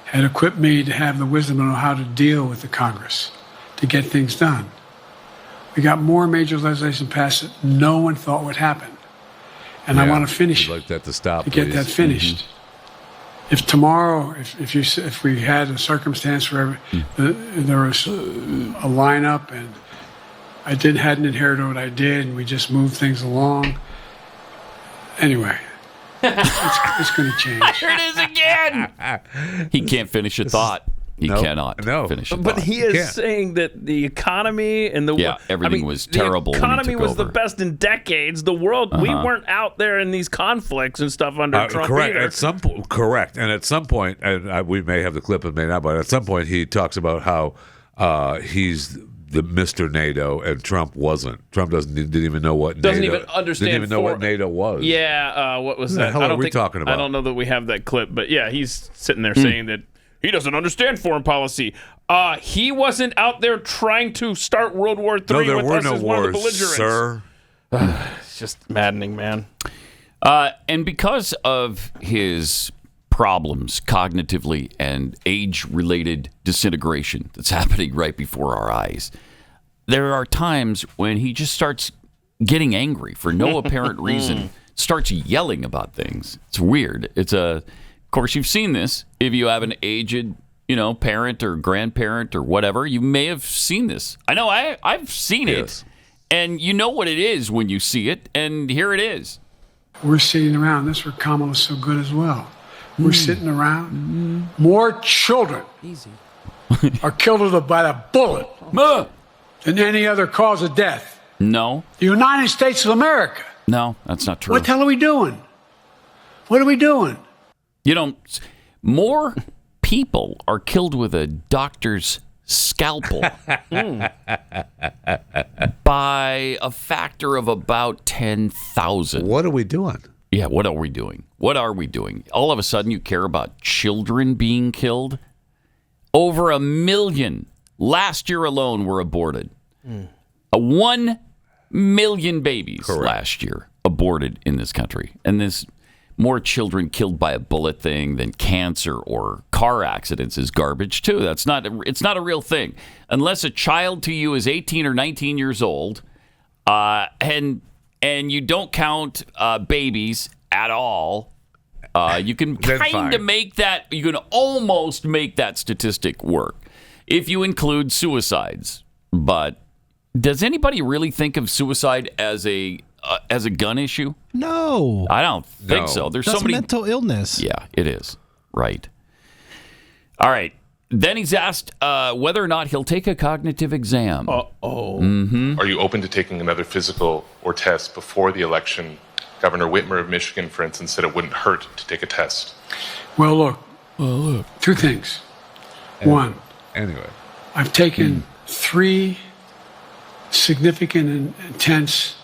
S6: had equipped me to have the wisdom to know how to deal with the Congress to get things done. We got more major legislation passed that no one thought would happen. And I want to finish
S4: like that to stop,
S6: to get that finished. If tomorrow, if we had a circumstance where there was a lineup and I hadn't inherited what I did and we just moved things along, anyway, it's going to change.
S3: Here it is again. He can't finish a thought. He cannot finish a thought.
S5: But he is saying that the economy and
S3: everything was terrible.
S5: The economy
S3: when he
S5: was
S3: took
S5: the best in decades. The world, we weren't out there in these conflicts and stuff under Trump
S4: correct.
S5: either.
S4: Correct. And at some point, and we may have the clip and may not, but at some point he talks about how he's the Mr. NATO and Trump wasn't. Trump didn't even know what
S5: doesn't
S4: NATO,
S5: even understand.
S4: Didn't even know what NATO was.
S5: Yeah. What was
S4: What
S5: that?
S4: the hell are we talking about?
S5: I don't know that we have that clip, but yeah, he's sitting there saying that he doesn't understand foreign policy. He wasn't out there trying to start World War III with us as one of the belligerents.
S4: Sir.
S5: It's just maddening, man.
S3: And because of his problems cognitively and age-related disintegration that's happening right before our eyes, there are times when he just starts getting angry for no apparent reason, starts yelling about things. It's weird. Of course, you've seen this. If you have an aged, parent or grandparent or whatever, you may have seen this. I know I've seen it, and you know what it is when you see it, and here it is.
S6: We're sitting around. That's where Kamala's so good as well. We're sitting around. More children are killed by a bullet than any other cause of death.
S3: No.
S6: The United States of America.
S3: No, that's not true.
S6: What the hell are we doing? What are we doing?
S3: More people are killed with a doctor's scalpel by a factor of about 10,000.
S4: What are we doing?
S3: Yeah, what are we doing? What are we doing? All of a sudden you care about children being killed? Over 1 million last year alone were aborted. 1 million babies last year aborted in this country. And there's more children killed by a bullet thing than cancer or car accidents is garbage, too. It's not a real thing. Unless a child to you is 18 or 19 years old, and you don't count babies at all, you can kind of make that, you can almost make that statistic work if you include suicides. But does anybody really think of suicide as a gun issue?
S9: No,
S3: I don't think so. There's
S9: That's
S3: so many
S9: mental illness.
S3: Yeah, it is. Right. All right. Then he's asked whether or not he'll take a cognitive exam.
S13: Are you open to taking another physical or test before the election? Governor Whitmer of Michigan, for instance, said it wouldn't hurt to take a test.
S6: Well, look. Two things. One,
S4: Anyway.
S6: I've taken 3 significant and intense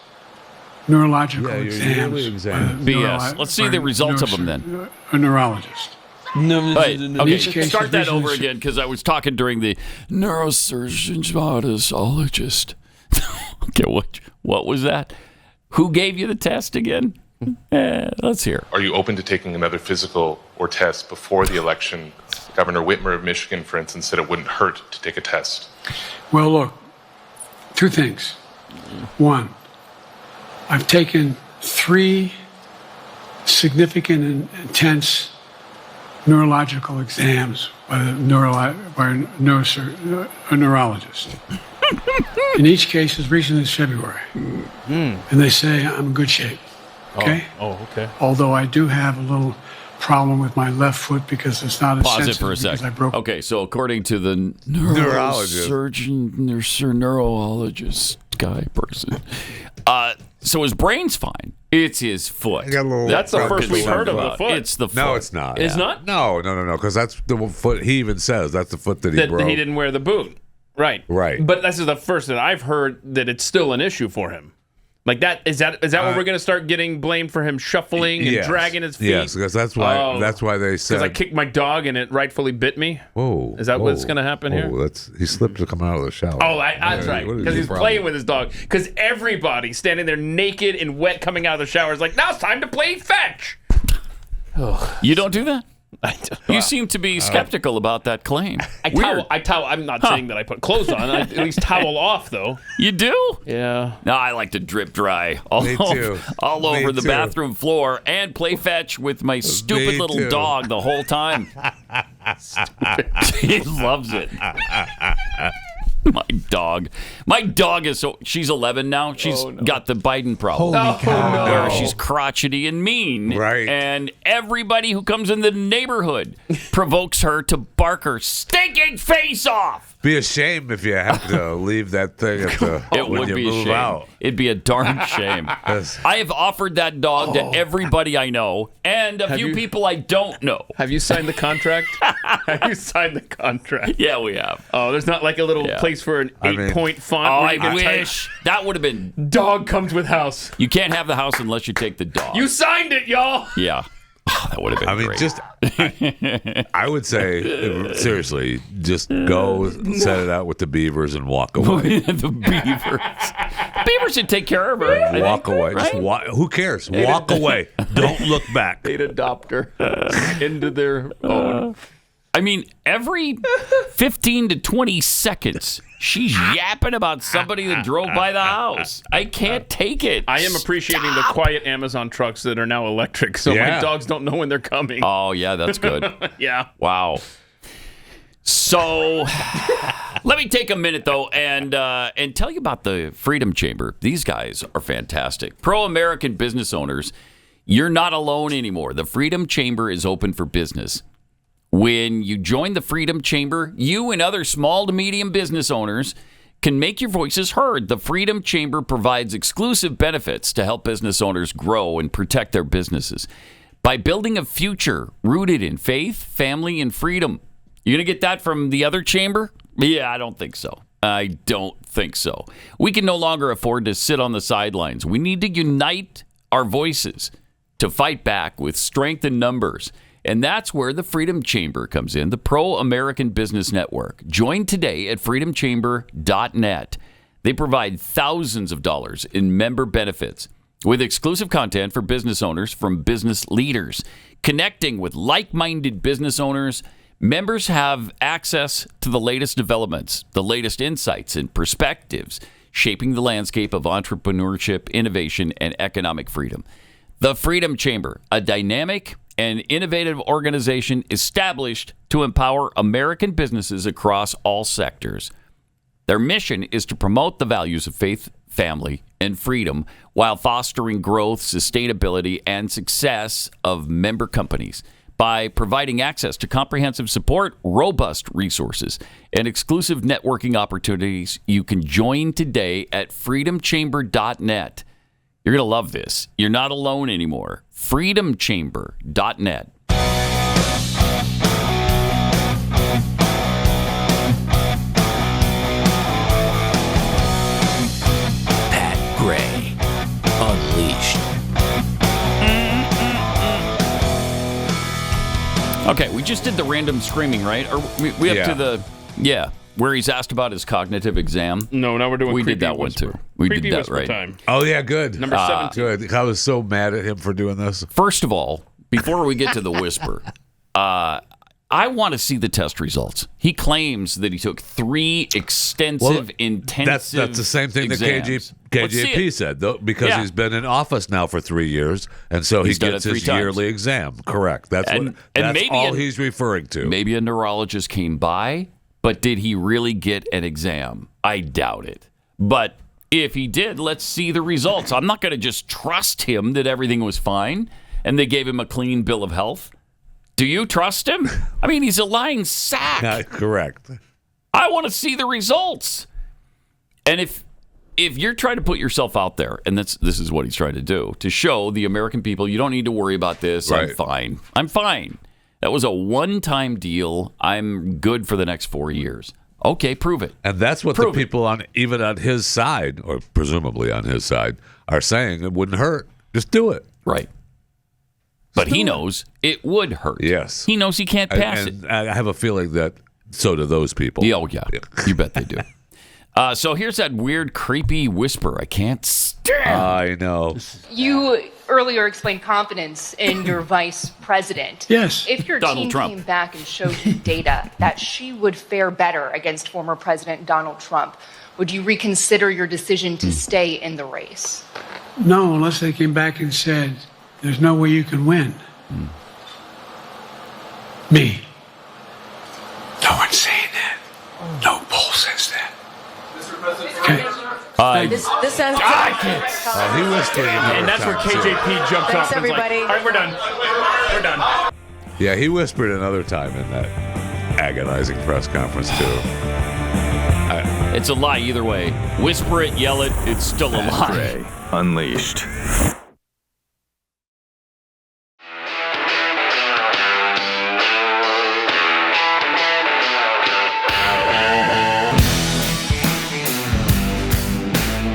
S6: neurological exams.
S3: BS. Let's see the results of them then.
S6: A neurologist.
S3: Okay, start that over again because I was talking during the neurosurgeon audiologist. Okay, what was that? Who gave you the test again? Let's hear.
S13: Are you open to taking another physical or test before the election? Governor Whitmer of Michigan, for instance, said it wouldn't hurt to take a test.
S6: Well, look, two things. One, I've taken 3 significant and intense neurological exams by a neurologist. In each case, as recently as February. And they say I'm in good shape. Okay?
S5: Okay.
S6: Although I do have a little problem with my left foot because it's not as
S3: Pause it
S6: sensitive
S3: for a
S6: because
S3: sec.
S6: I broke.
S3: Okay, so according to the
S4: Neurologist.
S3: neurologist guy person, so his brain's fine. It's his foot.
S5: That's the first we've heard of the foot.
S3: It's the foot.
S4: No, it's not.
S5: It's not?
S4: No, because that's the foot. He even says that's the foot that he broke.
S5: He didn't wear the boot. Right. But this is the first that I've heard that it's still an issue for him. Like that is that what we're going to start getting blamed for him shuffling and dragging his feet?
S4: Yes, because that's why they said.
S5: Because I kicked my dog and it rightfully bit me.
S4: Whoa!
S5: Is that what's going to happen here?
S4: He slipped to come out of the shower.
S5: Oh, that's right. Because he's playing with his dog. Because everybody standing there naked and wet coming out of the shower is like, now it's time to play fetch.
S3: You don't do that?
S5: I don't.
S3: You seem to be skeptical about that claim.
S5: I towel. I'm not saying that I put clothes on. I at least towel off, though.
S3: You do?
S5: Yeah.
S3: No, I like to drip dry all over the bathroom floor and play fetch with my stupid little dog the whole time. He loves it. My dog is she's 11 now. She's got the Biden problem.
S9: Holy cow.
S3: Where she's crotchety and mean.
S4: Right.
S3: And everybody who comes in the neighborhood provokes her to bark her stinking face off.
S4: Be ashamed if you have to leave that thing at the
S3: It
S4: when
S3: would
S4: you
S3: be a
S4: move
S3: shame.
S4: out.
S3: It'd be a darn shame. I have offered that dog to everybody I know and a few people I don't know.
S5: Have you signed the contract? Have you signed the contract?
S3: Yeah, we have.
S5: Oh, there's not like a little place for an 8-point font.
S3: Oh,
S5: where you
S3: I
S5: can
S3: wish. That would have been.
S5: Dog comes with house.
S3: You can't have the house unless you take the dog.
S5: You signed it, y'all.
S3: Yeah. Oh, that would have been great.
S4: I would say, seriously, just go set it out with the beavers and walk away.
S3: The beavers. Beavers should take care of her.
S4: Walk away.
S3: Right?
S4: Just who cares? Walk away. Don't look back.
S5: They'd adopt her into their own.
S3: I mean, every 15 to 20 seconds, she's yapping about somebody that drove by the house. I can't take it.
S5: I am appreciating the quiet Amazon trucks that are now electric, so my dogs don't know when they're coming.
S3: Oh, yeah, that's good.
S5: Yeah.
S3: Wow. So, let me take a minute, though, and tell you about the Freedom Chamber. These guys are fantastic. Pro-American business owners, you're not alone anymore. The Freedom Chamber is open for business. When you join the Freedom Chamber, you and other small to medium business owners can make your voices heard. The Freedom Chamber provides exclusive benefits to help business owners grow and protect their businesses by building a future rooted in faith, family, and freedom. You're going to get that from the other chamber? Yeah, I don't think so. I don't think so. We can no longer afford to sit on the sidelines. We need to unite our voices to fight back with strength in numbers And that's where the Freedom Chamber comes in, the pro-American business network. Join today at freedomchamber.net. They provide thousands of dollars in member benefits with exclusive content for business owners from business leaders. Connecting with like-minded business owners, members have access to the latest developments, the latest insights and perspectives, shaping the landscape of entrepreneurship, innovation, and economic freedom. The Freedom Chamber, a dynamic and innovative organization established to empower American businesses across all sectors. Their mission is to promote the values of faith, family, and freedom while fostering growth, sustainability, and success of member companies by providing access to comprehensive support, robust resources, and exclusive networking opportunities. You can join today at freedomchamber.net. You're going to love this. You're not alone anymore. freedomchamber.net.
S14: Pat Gray, Unleashed.
S3: Okay, we just did the random screaming, right? Or we up to the where he's asked about his cognitive exam.
S5: No, now we're doing.
S3: We
S5: Creepy
S3: did that
S5: Whisper.
S3: one too. We
S5: Creepy
S3: did that
S5: Whisper
S3: right.
S5: time.
S4: Oh yeah, good.
S5: Number 17.
S4: Good. I was so mad at him for doing this.
S3: First of all, before we get to the whisper, I want to see the test results. He claims that he took 3 extensive, intensive
S4: That's the same thing
S3: exams.
S4: that KJP said, though, because he's been in office now for 3 years, and so he gets his yearly exam. Correct. That's all he's referring to.
S3: Maybe a neurologist came by, but did he really get an exam? I doubt it. But if he did, let's see the results. I'm not going to just trust him that everything was fine and they gave him a clean bill of health. Do you trust him? I mean, he's a lying sack.
S4: Correct.
S3: I want to see the results. And if you're trying to put yourself out there, and this is what he's trying to do, to show the American people, you don't need to worry about this.
S4: Right.
S3: I'm fine. I'm fine. That was a one-time deal. I'm good for the next 4 years. Okay, prove it.
S4: And that's what the people even on his side, or presumably on his side, are saying. It wouldn't hurt. Just do it.
S3: Right. But he knows it would hurt.
S4: Yes.
S3: He knows he can't pass
S4: and I have a feeling that so do those people.
S3: Oh, yeah. You bet they do. So here's that weird, creepy whisper I can't stand.
S4: I know.
S15: You earlier explained confidence in your vice president.
S6: Yes.
S15: If your
S3: Donald
S15: team
S3: Trump.
S15: came back and showed you data that she would fare better against former President Donald Trump, would you reconsider your decision to stay in the race?
S6: No, unless they came back and said, there's no way you can win. Me. No one's saying that. No poll says that. Okay.
S7: This sounds
S4: He whispered.
S5: And that's where KJP jumps
S7: Thanks,
S5: off. And is like,
S7: everybody.
S5: all right, we're done. We're done.
S4: Yeah, he whispered another time in that agonizing press conference too.
S3: It's a lie either way. Whisper it, yell it, it's still a lie.
S11: Gray, Unleashed.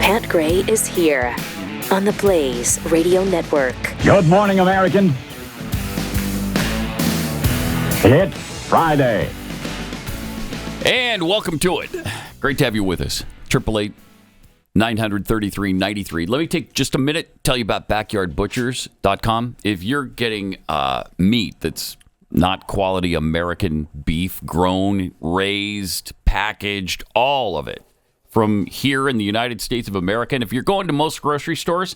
S1: Pat Gray is here on the Blaze Radio Network.
S2: Good morning, American. It's Friday.
S3: And welcome to it. Great to have you with us. 888-933-93. Let me take just a minute, tell you about backyardbutchers.com. If you're getting meat that's not quality American beef, grown, raised, packaged, all of it from here in the United States of America, and if you're going to most grocery stores,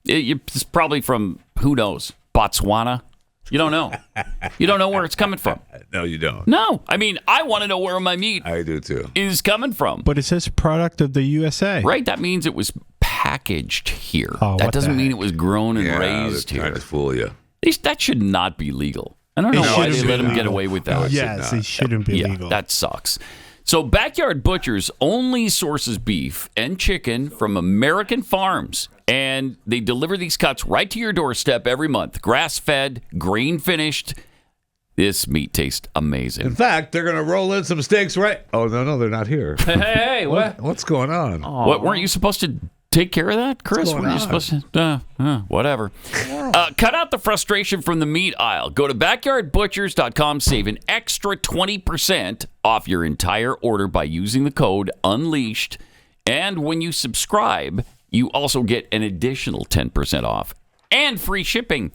S3: it's probably from, who knows, Botswana. You don't know. You don't know where it's coming from.
S4: No, you don't.
S3: No. I mean, I want to know where my meat
S4: I do too.
S3: is coming from.
S9: But it says product of the USA.
S3: Right? That means it was packaged here.
S9: Oh,
S3: that
S9: what
S3: doesn't
S9: the
S3: mean
S9: heck?
S3: it was grown and
S4: Yeah,
S3: raised
S4: they're trying
S3: here.
S4: to fool you.
S3: At least that should not be legal. I don't know
S9: It
S3: why they
S9: shouldn't
S3: let
S9: be
S3: them get
S9: legal.
S3: away with
S4: No,
S3: that.
S4: it should
S9: Yes,
S4: not.
S9: it shouldn't be
S3: Yeah,
S9: legal.
S3: that sucks. So Backyard Butchers only sources beef and chicken from American farms, and they deliver these cuts right to your doorstep every month. Grass-fed, grain-finished. This meat tastes amazing.
S4: In fact, they're going to roll in some steaks right. Oh, no, they're not here.
S5: Hey, what?
S4: What's going on?
S3: What, weren't you supposed to take care of that, Chris? Were you supposed to? Whatever. Cut out the frustration from the meat aisle. Go to backyardbutchers.com. Save an extra 20% off your entire order by using the code UNLEASHED. And when you subscribe, you also get an additional 10% off and free shipping.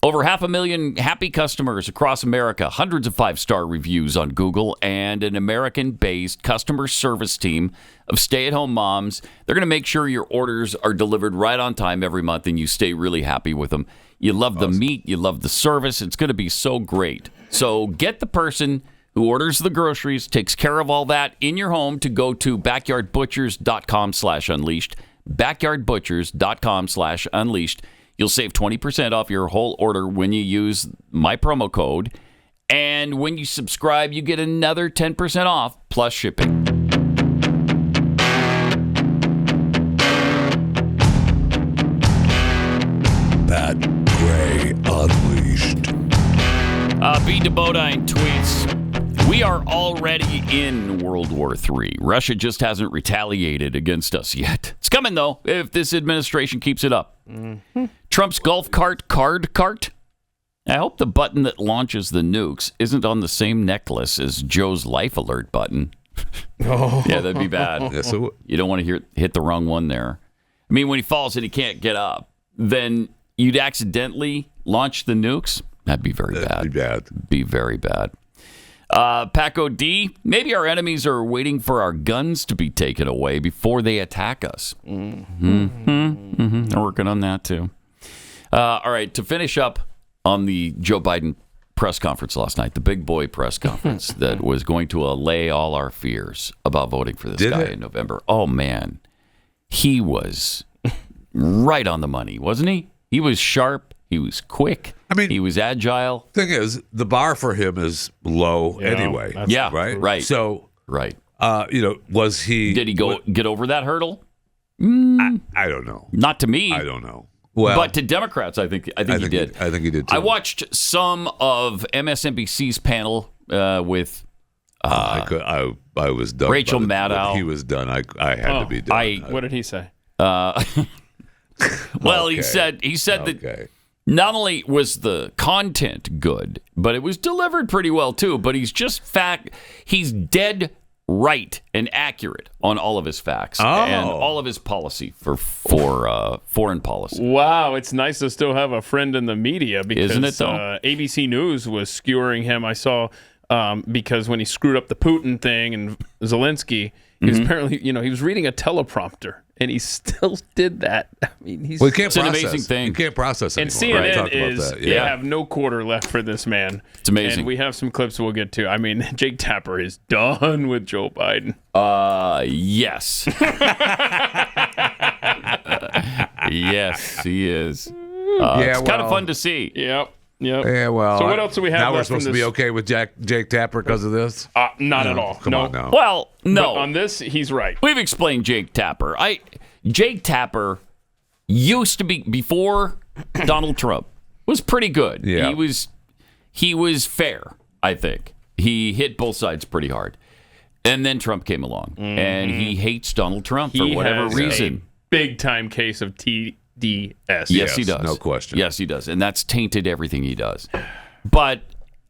S3: Over 500,000 happy customers across America, hundreds of 5-star reviews on Google, and an American-based customer service team of stay-at-home moms. They're going to make sure your orders are delivered right on time every month, and you stay really happy with them. You love the meat. You love the service. It's going to be so great. So get the person who orders the groceries, takes care of all that in your home, to go to backyardbutchers.com/unleashed, backyardbutchers.com/unleashed. You'll save 20% off your whole order when you use my promo code. And when you subscribe, you get another 10% off plus shipping.
S4: Pat Gray Unleashed.
S3: B. DeBodine tweets, "We are already in World War III. Russia just hasn't retaliated against us yet. It's coming, though, if this administration keeps it up." Trump's golf cart card cart. I hope the button that launches the nukes isn't on the same necklace as Joe's life alert button. Yeah, that'd be bad.
S4: Yes, it would.
S3: You don't want to hit the wrong one there. I mean, when he falls and he can't get up, then you'd accidentally launch the nukes. That'd be very bad.
S4: That'd be bad.
S3: Be very bad. Paco D, maybe our enemies are waiting for our guns to be taken away before they attack us. They're working on that, too. All right, to finish up on the Joe Biden press conference last night, the big boy press conference that was going to allay all our fears about voting for this guy in November. Oh, man. He was right on the money, wasn't he? He was sharp. He was quick. I mean, he was agile.
S4: Thing is, the bar for him is low anyway.
S3: Yeah,
S4: right. So,
S3: right.
S4: Was he?
S3: Did he get over that hurdle?
S4: I don't know.
S3: Not to me.
S4: I don't know. Well,
S3: but to Democrats, I think he did.
S4: I think he did too.
S3: I watched some of MSNBC's panel with.
S4: I was done.
S3: Rachel Maddow.
S4: He was done. I had to be done.
S5: What did he say?
S3: Well, he said that not only was the content good, but it was delivered pretty well too. But he's he's dead right and accurate on all of his facts and all of his policy for foreign policy.
S5: Wow, it's nice to still have a friend in the media, because
S3: isn't it, though?
S5: ABC News was skewering him. I saw because when he screwed up the Putin thing and Zelensky, he was apparently, he was reading a teleprompter, and he still did that. I mean,
S3: it's an amazing thing.
S4: You can't process
S5: and
S4: anymore.
S5: CNN they have no quarter left for this man.
S3: It's amazing.
S5: And we have some clips we'll get to. I mean, Jake Tapper is done with Joe Biden.
S3: Yes. Yes, he is. It's kind of fun to see.
S5: Yep.
S4: Yeah, well.
S5: So what else do we have?
S4: Now we're
S5: left
S4: supposed to be okay with Jake Tapper because of this?
S5: Not at all.
S4: Come on now.
S3: Well, no.
S5: But on this, he's right.
S3: We've explained Jake Tapper. Jake Tapper used to be, before Donald Trump, was pretty good.
S4: Yeah.
S3: He was fair, I think. He hit both sides pretty hard. And then Trump came along, and he hates Donald Trump for whatever reason.
S5: Big time case of TDS.
S3: Yes, he does.
S4: No question.
S3: Yes, he does. And that's tainted everything he does. But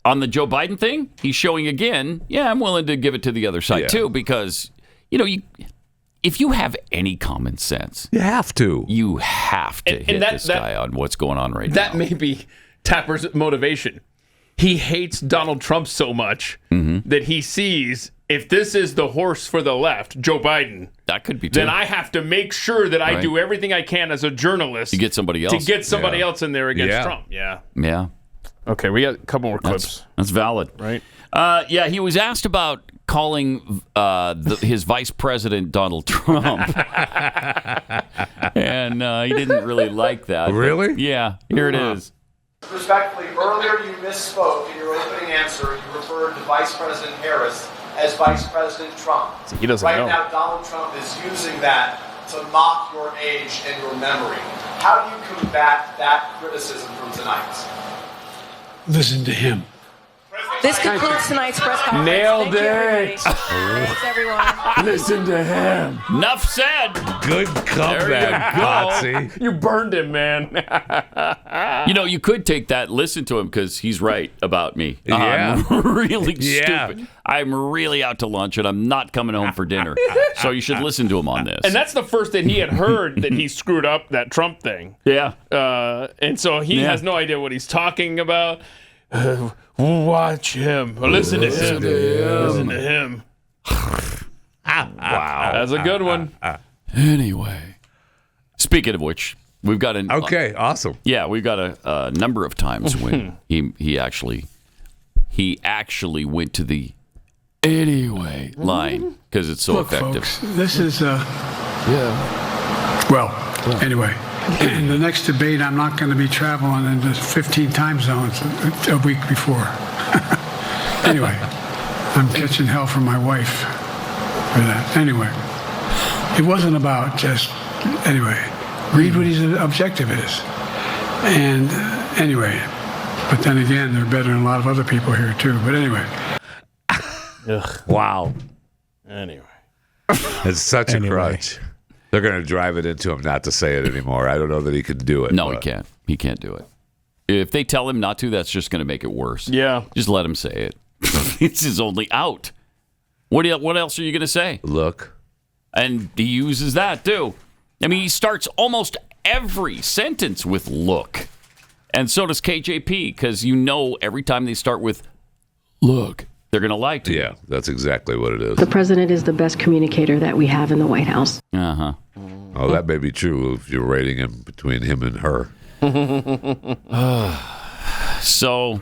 S3: on the Joe Biden thing, he's showing again, I'm willing to give it to the other side too, because, if you have any common sense,
S4: you have to.
S3: You have to hit this guy on what's going on right now.
S5: That may be Tapper's motivation. He hates Donald Trump so much that he sees, if this is the horse for the left, Joe Biden,
S3: that could be too.
S5: Then I have to make sure that I do everything I can as a journalist
S3: to get somebody else
S5: else in there against Trump.
S3: Yeah.
S5: Okay, we got a couple more clips.
S3: That's valid,
S5: right?
S3: He was asked about calling his vice president Donald Trump, and he didn't really like that.
S4: Really?
S3: But, here it is.
S16: Respectfully, earlier you misspoke in your opening answer. You referred to Vice President Harris as Vice President Trump.
S5: So he doesn't
S16: know.
S5: Right
S16: now, Donald Trump is using that to mock your age and your memory. How do you combat that criticism from tonight?
S6: Listen to him.
S17: This concludes tonight's press conference.
S5: Nailed
S17: Thank you,
S5: it.
S17: Thanks, everyone.
S5: Listen to him.
S3: Enough said.
S4: Good comeback, Potsy.
S5: You burned him, man.
S3: You could take that, listen to him, because he's right about me.
S4: Yeah.
S3: I'm really
S4: Yeah.
S3: stupid. I'm really out to lunch, and I'm not coming home for dinner. So you should listen to him on this.
S5: And that's the first that he had heard that he screwed up that Trump thing.
S3: Yeah.
S5: And so he has no idea what he's talking about. Watch him. Listen to him. Listen to him. Wow. That's a good one.
S3: Anyway, speaking of which, we've got an...
S4: Okay, awesome.
S3: Yeah, we've got a number of times when he actually went to the anyway line because it's so
S6: Look,
S3: effective.
S6: folks, this is well, anyway, in the next debate, I'm not going to be traveling into 15 time zones a week before. Anyway, I'm catching hell from my wife for that. Anyway, it wasn't about just, anyway, read what his objective is. And anyway, but then again, they're better than a lot of other people here too. But anyway.
S4: Wow.
S5: Anyway.
S4: It's such a crutch. They're going to drive it into him not to say it anymore. I don't know that he can do it.
S3: No, he can't. He can't do it. If they tell him not to, that's just going to make it worse.
S5: Yeah.
S3: Just let him say it. It's his only out. What else are you going to say?
S4: Look.
S3: And he uses that, too. I mean, he starts almost every sentence with look. And so does KJP, because every time they start with look, they're going to lie to you.
S4: Yeah, that's exactly what it is.
S18: The president is the best communicator that we have in the White House.
S3: Uh-huh.
S4: Oh, that may be true if you're rating him between him and her.
S3: So,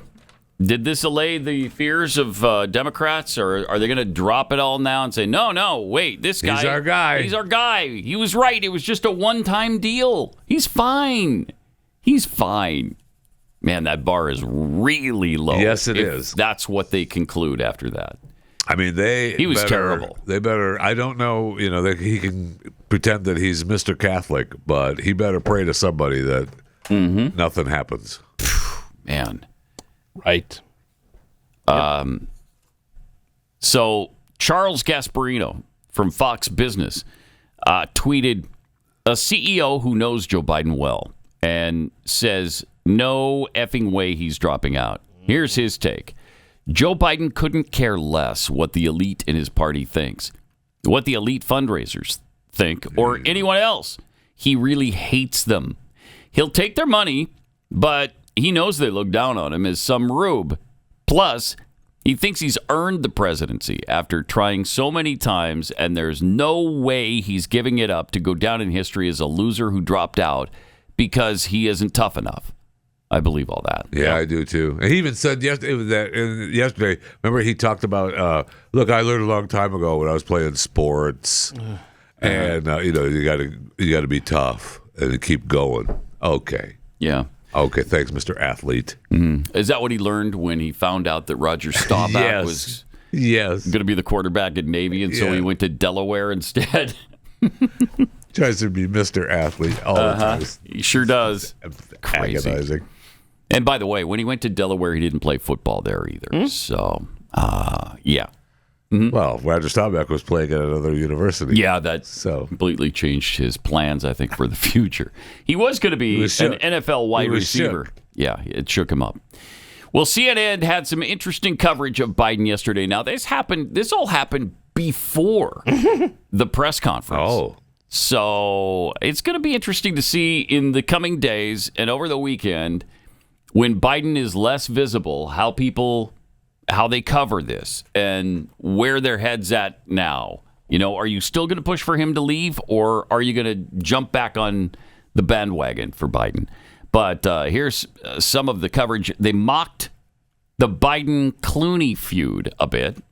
S3: did this allay the fears of Democrats, or are they going to drop it all now and say, no, wait, this guy...
S4: He's our guy.
S3: He's our guy. He was right. It was just a one-time deal. He's fine. He's fine. Man, that bar is really low.
S4: Yes, it is.
S3: That's what they conclude after that.
S4: I mean,
S3: he was terrible.
S4: They better. I don't know. He can pretend that he's Mr. Catholic, but he better pray to somebody that nothing happens.
S3: Man,
S5: right.
S3: So Charles Gasparino from Fox Business tweeted a CEO who knows Joe Biden well and says no effing way he's dropping out. Here's his take. Joe Biden couldn't care less what the elite in his party thinks, what the elite fundraisers think, or anyone else. He really hates them. He'll take their money, but he knows they look down on him as some rube. Plus, he thinks he's earned the presidency after trying so many times, and there's no way he's giving it up to go down in history as a loser who dropped out because he isn't tough enough. I believe all that.
S4: Yeah, I do too. And he even said yesterday. Remember, he talked about, look, I learned a long time ago when I was playing sports, and you got to be tough and keep going. Okay.
S3: Yeah.
S4: Okay. Thanks, Mr. Athlete.
S3: Mm-hmm. Is that what he learned when he found out that Roger Staubach was going to be the quarterback at Navy, and so he went to Delaware instead?
S4: Tries to be Mr. Athlete all the time.
S3: He sure does. Crazy.
S4: Agonizing.
S3: And by the way, when he went to Delaware, he didn't play football there either. So, yeah. Mm-hmm.
S4: Well, Roger Staubach was playing at another university.
S3: Yeah, that completely changed his plans, I think, for the future. He was going to be an NFL wide receiver.
S4: Shook.
S3: Yeah, it shook him up. Well, CNN had some interesting coverage of Biden yesterday. Now, this all happened before the press conference.
S4: Oh.
S3: So it's going to be interesting to see in the coming days and over the weekend, when Biden is less visible, how they cover this and where their head's at now. Are you still going to push for him to leave, or are you going to jump back on the bandwagon for Biden? But here's some of the coverage. They mocked the Biden-Clooney feud a bit.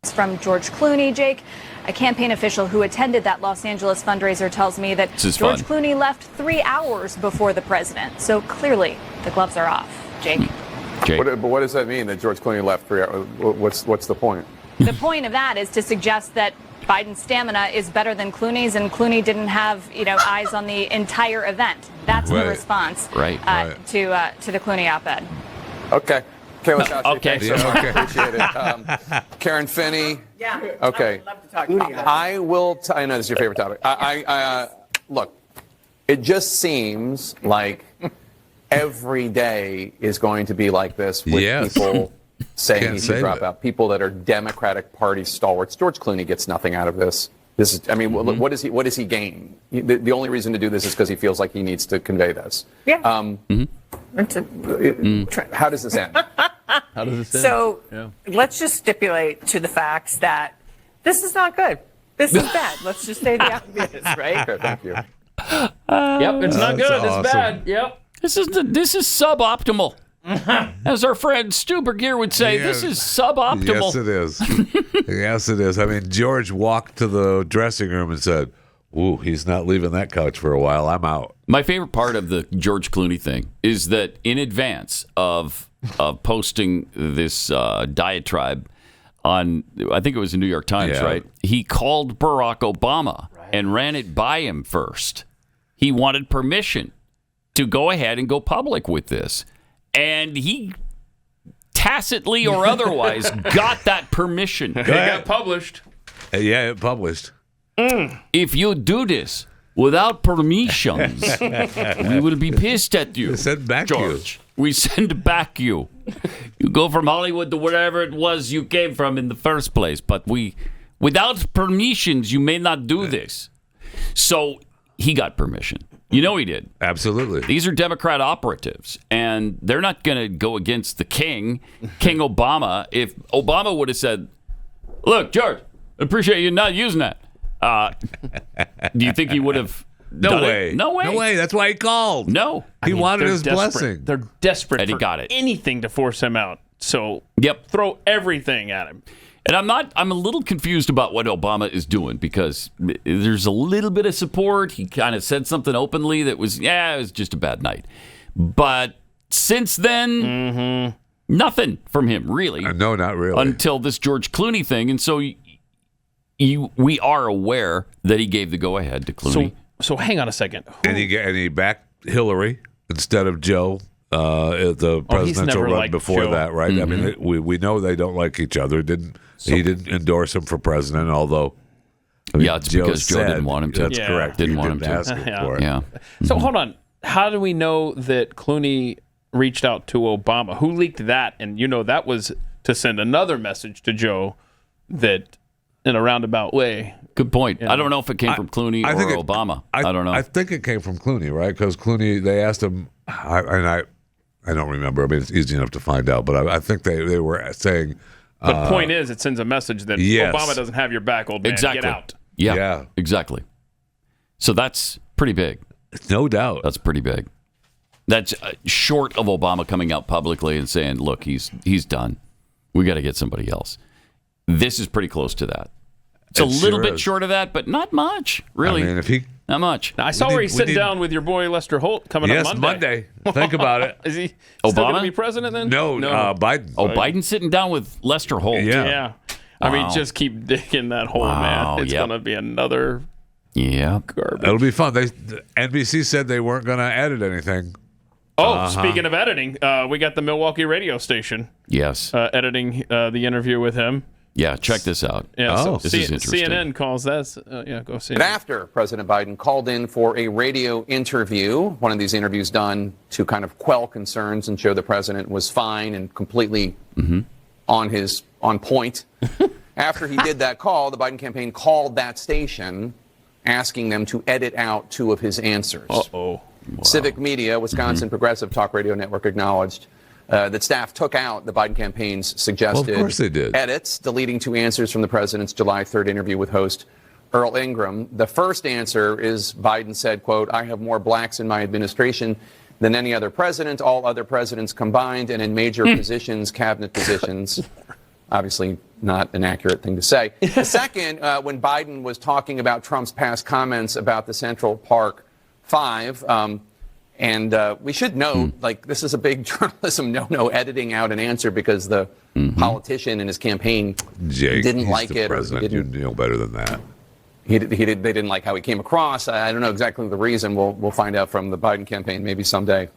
S19: From George Clooney, Jake, a campaign official who attended that Los Angeles fundraiser, tells me that George Clooney left 3 hours before the president. So clearly the gloves are off. Jake?
S20: But what does that mean, that George Clooney left 3 hours? What's the point?
S19: The point of that is to suggest that Biden's stamina is better than Clooney's, and Clooney didn't have eyes on the entire event. That's the response to the Clooney op-ed.
S20: Okay. Kayla Chowdhury,
S3: Okay.
S20: thanks so much. Appreciate it. Karen Finney.
S17: Yeah.
S20: Okay.
S17: I'd love to talk to you.
S20: I will. I know this is your favorite topic. Look, it just seems like every day is going to be like this with people saying he should drop out. People that are Democratic Party stalwarts. George Clooney gets nothing out of this. This is. I mean, what does he gain? The only reason to do this is because he feels like he needs to convey this.
S17: Yeah.
S20: How does this end?
S4: How does this end?
S17: So let's just stipulate to the facts that this is not good. This is bad. Let's just say the obvious, right?
S20: Okay, thank you.
S5: Yep, it's not good.
S4: Awesome.
S5: It's bad. Yep.
S3: This is suboptimal. As our friend Stubergear would say, this is suboptimal.
S4: Yes, it is. Yes, it is. I mean, George walked to the dressing room and said, "Ooh, he's not leaving that couch for a while. I'm out."
S3: My favorite part of the George Clooney thing is that in advance of posting this diatribe on, I think it was the New York Times, right? He called Barack Obama and ran it by him first. He wanted permission to go ahead and go public with this. And he tacitly or otherwise got that permission.
S5: It got published.
S4: Yeah, it published.
S3: If you do this without permissions, we will be pissed at you.
S4: Send back
S3: George. We send back you. You go from Hollywood to wherever it was you came from in the first place. But without permissions, you may not do this. So he got permission. You know he did.
S4: Absolutely.
S3: These are Democrat operatives, and they're not going to go against the King Obama. If Obama would have said, "Look, George, I appreciate you not using that," do you think he would have done
S4: way.
S3: it? No way.
S4: No way. That's why he called.
S3: No.
S4: He wanted
S5: they're
S4: his
S5: desperate.
S4: blessing.
S5: They're desperate
S3: And he
S5: for
S3: got it.
S5: anything to force him out. So
S3: throw
S5: everything at him.
S3: And I'm a little confused about what Obama is doing because there's a little bit of support. He kind of said something openly that was, it was just a bad night. But since then, nothing from him, really.
S4: No, not really.
S3: Until this George Clooney thing. And so we are aware that he gave the go-ahead to Clooney.
S5: So hang on a second.
S4: And he backed Hillary instead of Joe. The presidential run before
S5: Joe.
S4: that, right? I mean, we know they don't like each other. He didn't endorse him for president, although
S3: it's because Joe didn't want him to.
S4: That's correct.
S3: Didn't
S4: He
S3: want him
S4: didn't
S3: to.
S4: ask him for it.
S3: Yeah.
S5: So hold on. How do we know that Clooney reached out to Obama? Who leaked that? And that was to send another message to Joe that in a roundabout way.
S3: Good point. I don't know if it came from Clooney or Obama. I don't know.
S4: I think it came from Clooney, right? Because Clooney, they asked him, I don't remember. I mean, it's easy enough to find out, but I think they were saying.
S5: But the point is, it sends a message that Obama doesn't have your back, old man.
S3: Exactly.
S5: Get out.
S3: Yeah, exactly. So that's pretty big.
S4: No doubt.
S3: That's pretty big. That's short of Obama coming out publicly and saying, look, he's done. We got to get somebody else. This is pretty close to that. It's a little bit short of that, but not much, really.
S4: I mean, if he...
S3: Not much.
S5: Now, I saw where he's sitting down with your boy Lester Holt coming up Monday.
S4: Think about it.
S5: Is he still
S3: Obama?
S5: going to be president then?
S4: No, Biden.
S3: Oh, Biden's sitting down with Lester Holt.
S5: Yeah. I mean,
S3: Wow.
S5: just keep digging that hole, man. It's going to be another garbage.
S4: It'll be fun. NBC said they weren't going to edit anything.
S5: Oh, speaking of editing, we got the Milwaukee radio station.
S3: Yes.
S5: Editing the interview with him.
S3: Yeah, check this out.
S5: Yeah, so
S3: this is interesting.
S5: CNN calls that. Go see it.
S20: And after President Biden called in for a radio interview, one of these interviews done to kind of quell concerns and show the president was fine and completely on point. After he did that call, the Biden campaign called that station, asking them to edit out 2 of his answers.
S5: Wow.
S20: Civic Media, Wisconsin Progressive Talk Radio Network, acknowledged that staff took out the Biden campaign's suggested
S4: of course they did.
S20: edits, deleting 2 answers from the president's July 3rd interview with host Earl Ingram. The first answer is Biden said, quote, "I have more blacks in my administration than any other president, all other presidents combined, and in major positions, cabinet positions." Obviously not an accurate thing to say. The second, when Biden was talking about Trump's past comments about the Central Park 5, and we should note, this is a big journalism no editing out an answer because the politician in his campaign didn't like it. Or
S4: You know better than that.
S20: They didn't like how he came across. I don't know exactly the reason. We'll find out from the Biden campaign maybe someday.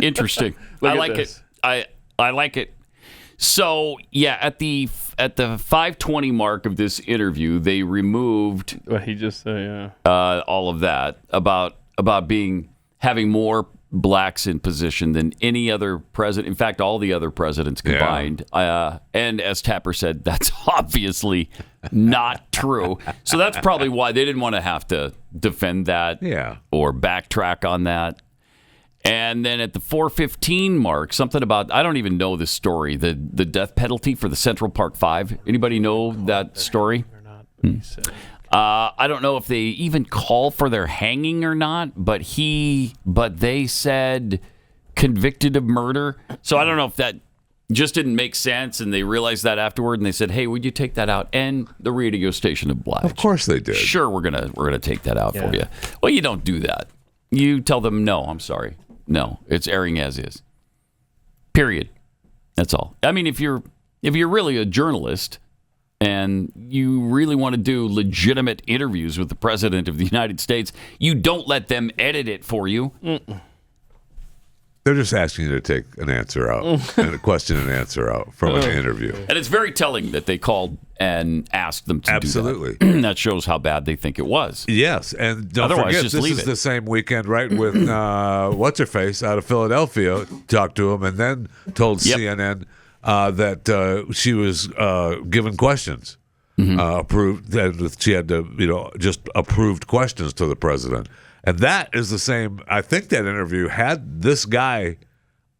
S3: Interesting. I like it. I like it. So, yeah, at the 5:20 mark of this interview, they removed
S5: what he just said,
S3: all of that about having more blacks in position than any other president. In fact, all the other presidents combined. And as Tapper said, that's obviously not true. So that's probably why they didn't want to have to defend that or backtrack on that. And then at the 4:15 mark, something about, I don't even know this story, the death penalty for the Central Park Five. Anybody know that story? I don't know if they even call for their hanging or not, but they said convicted of murder. So I don't know if that just didn't make sense, and they realized that afterward, and they said, "Hey, would you take that out?" And the radio station obliged.
S4: Of course they did.
S3: Sure, we're gonna take that out for you. Well, you don't do that. You tell them, "No, I'm sorry. No, it's airing as is." Period. That's all. I mean, if you're really a journalist and you really want to do legitimate interviews with the President of the United States, you don't let them edit it for you.
S4: They're just asking you to take an answer out, and a question and answer out from an interview.
S3: And it's very telling that they called and asked them to
S4: Absolutely.
S3: do that. That shows how bad they think it was.
S4: Yes, and don't
S3: Otherwise,
S4: forget,
S3: just
S4: this
S3: leave
S4: is
S3: it.
S4: the same weekend, right, with what's-her-face out of Philadelphia, talked to him, and then told CNN that she was given questions, approved, that she had to, just approved questions to the president. And that is the same. I think that interview had this guy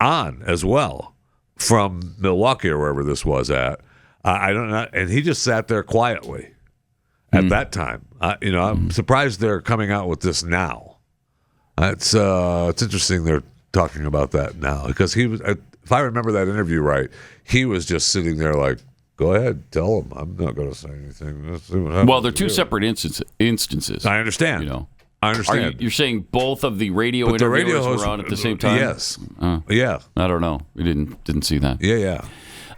S4: on as well from Milwaukee or wherever this was at. I don't know. And he just sat there quietly at that time. I'm surprised they're coming out with this now. It's interesting they're talking about that now, because he was, if I remember that interview right, he was just sitting there like, go ahead, tell him. I'm not going to say anything. Let's see what happens.
S3: Well, they're two separate instances.
S4: I understand. I understand.
S3: You're saying both of the radio
S4: But the
S3: interviewers
S4: radio host,
S3: were on at the same time?
S4: Yes. Yeah.
S3: I don't know. We didn't see that.
S4: Yeah.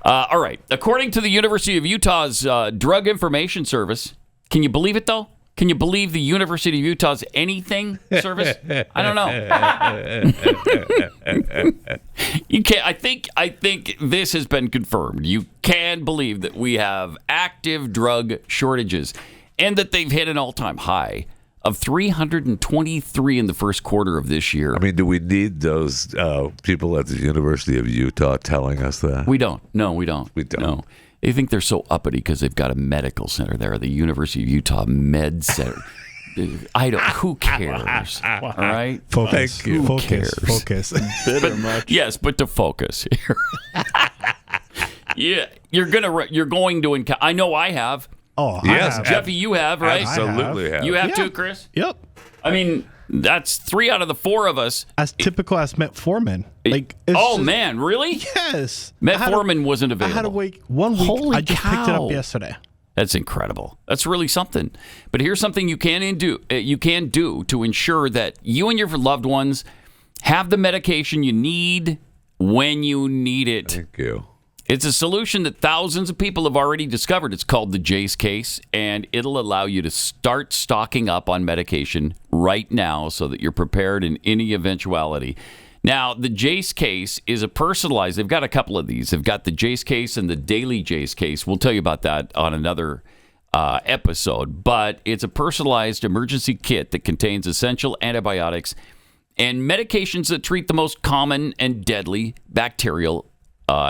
S3: All right. According to the University of Utah's Drug Information Service, can you believe it, though? Can you believe the University of Utah's anything service? I don't know. You can't. I think this has been confirmed. You can believe that we have active drug shortages, and that they've hit an all-time high of 323 in the first quarter of this year.
S4: I mean, do we need those people at the University of Utah telling us that?
S3: We don't. No, we don't.
S4: We don't.
S3: No. They think they're so uppity because they've got a medical center there, the University of Utah Med Center. Who cares? All right?
S9: Focus.
S3: Who
S9: Focus.
S3: cares?
S9: Focus.
S3: Yes, but to focus here. Yeah, you're going to encounter. I know I have.
S9: Oh,
S4: yes,
S3: Jeffy, you have, right?
S4: Absolutely have.
S3: You have too, Chris?
S9: Yep.
S3: I mean, that's 3 out of the 4 of us.
S9: As typical as metformin.
S3: Man, really?
S9: Yes.
S3: Metformin wasn't available.
S9: I had to wait 1 week.
S3: Holy
S9: I just picked it
S3: cow.
S9: up yesterday.
S3: That's incredible. That's really something. But here's something you can do. You can do to ensure that you and your loved ones have the medication you need when you need it.
S4: Thank you.
S3: It's a solution that thousands of people have already discovered. It's called the Jace case, and it'll allow you to start stocking up on medication right now so that you're prepared in any eventuality. Now, the Jace case is a personalized. They've got a couple of these. They've got the Jace case and the daily Jace case. We'll tell you about that on another episode. But it's a personalized emergency kit that contains essential antibiotics and medications that treat the most common and deadly bacterial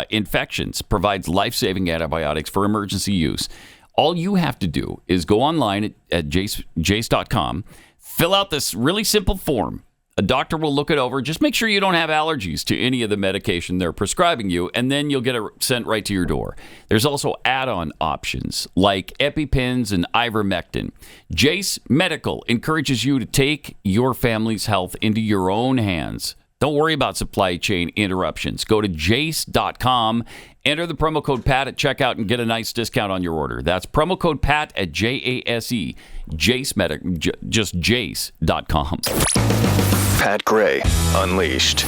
S3: infections. Provides life-saving antibiotics for emergency use. All you have to do is go online at jace.com, fill out this really simple form. A doctor will look it over. Just make sure you don't have allergies to any of the medication they're prescribing you, and then you'll get it sent right to your door. There's also add-on options like EpiPens and ivermectin. Jace Medical encourages you to take your family's health into your own hands. Don't worry about supply chain interruptions. Go to jace.com, enter the promo code PAT at checkout, and get a nice discount on your order. That's promo code PAT at JASE. Jace Medical, just jace.com.
S11: Pat Gray Unleashed.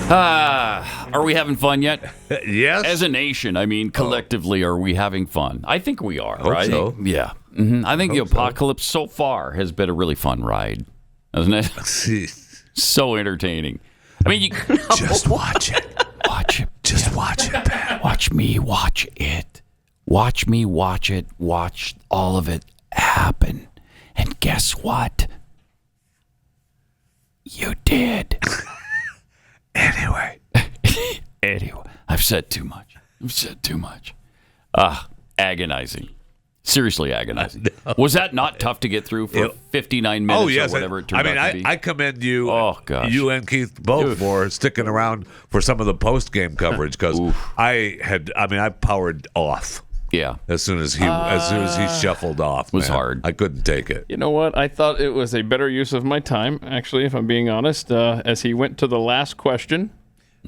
S3: Are we having fun yet?
S4: Yes.
S3: As a nation, I mean, collectively, are we having fun? I think we are.
S4: Hope
S3: right?
S4: so.
S3: Yeah. I think the apocalypse so far has been a really fun ride, hasn't it? So entertaining. I mean,
S4: just watch it.
S3: Watch it.
S4: Just watch it, Pat.
S3: Watch me watch it. Watch me watch it. Watch all of it happen. And guess what? You did.
S4: Anyway,
S3: I've said too much. Agonizing. Seriously agonizing. Was that not tough to get through for 59 minutes or whatever it turned out to be?
S4: I commend you,
S3: gosh.
S4: you and Keith both for sticking around for some of the post-game coverage because I powered off.
S3: Yeah.
S4: As soon as he shuffled off. It
S3: was hard.
S4: I couldn't take it.
S5: You know what? I thought it was a better use of my time, actually, if I'm being honest, as he went to the last question.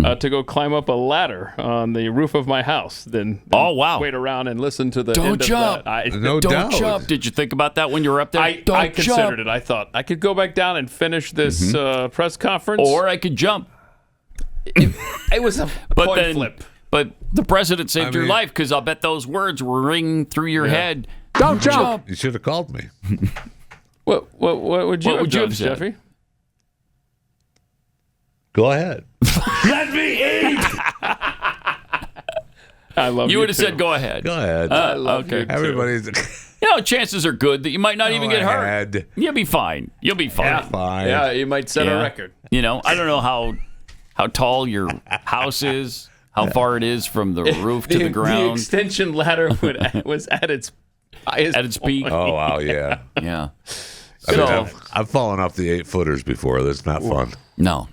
S5: To go climb up a ladder on the roof of my house than wait around and listen to the
S3: Don't
S5: end
S3: jump.
S5: of that.
S4: No doubt.
S3: Don't jump. Did you think about that when you were up there?
S5: I considered it. I thought I could go back down and finish this press conference.
S3: Or I could jump.
S5: It was a coin flip.
S3: But the president saved your life because I'll bet those words were ringing through your head.
S4: Don't jump. You should have called me.
S5: What would you have done,
S3: said?
S5: Jeffy?
S4: Go ahead.
S3: Let me eat.
S5: I love you.
S3: You would have said, "Go ahead."
S4: Go ahead.
S5: I love
S3: okay.
S5: you too.
S4: Everybody's.
S3: Chances are good that you might not even get hurt. You'll be fine. You'll be fine.
S4: Yeah, fine.
S5: Yeah, you might set a record.
S3: I don't know how tall your house is, how far it is from the roof to the ground.
S5: The extension ladder was at its highest
S3: at its peak.
S4: Oh wow, yeah,
S3: yeah.
S4: I've fallen off the 8-footers before. That's not fun.
S3: No,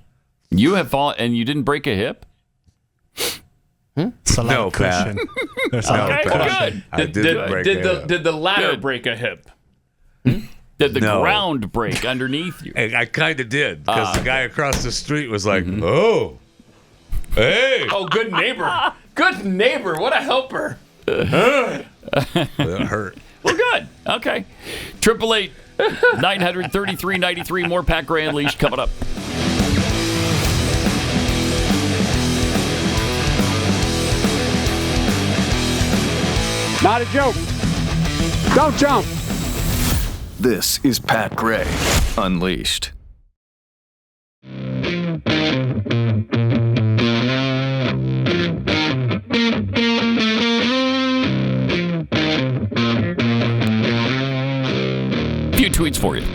S3: you have fallen, and you didn't break a hip.
S4: No, Pat.
S3: Okay, good.
S4: I didn't break a hip.
S5: Did the ladder break a hip?
S3: Did the ground break underneath you?
S4: I kind of did because the guy across the street was like, "Oh, hey,
S5: oh, good neighbor, good neighbor, what a helper."
S4: It hurt.
S3: Well, good. Okay. 888-933-93. More Pat Gray Unleashed coming up.
S21: Not a joke. Don't jump.
S11: This is Pat Gray Unleashed.
S3: Few tweets for you.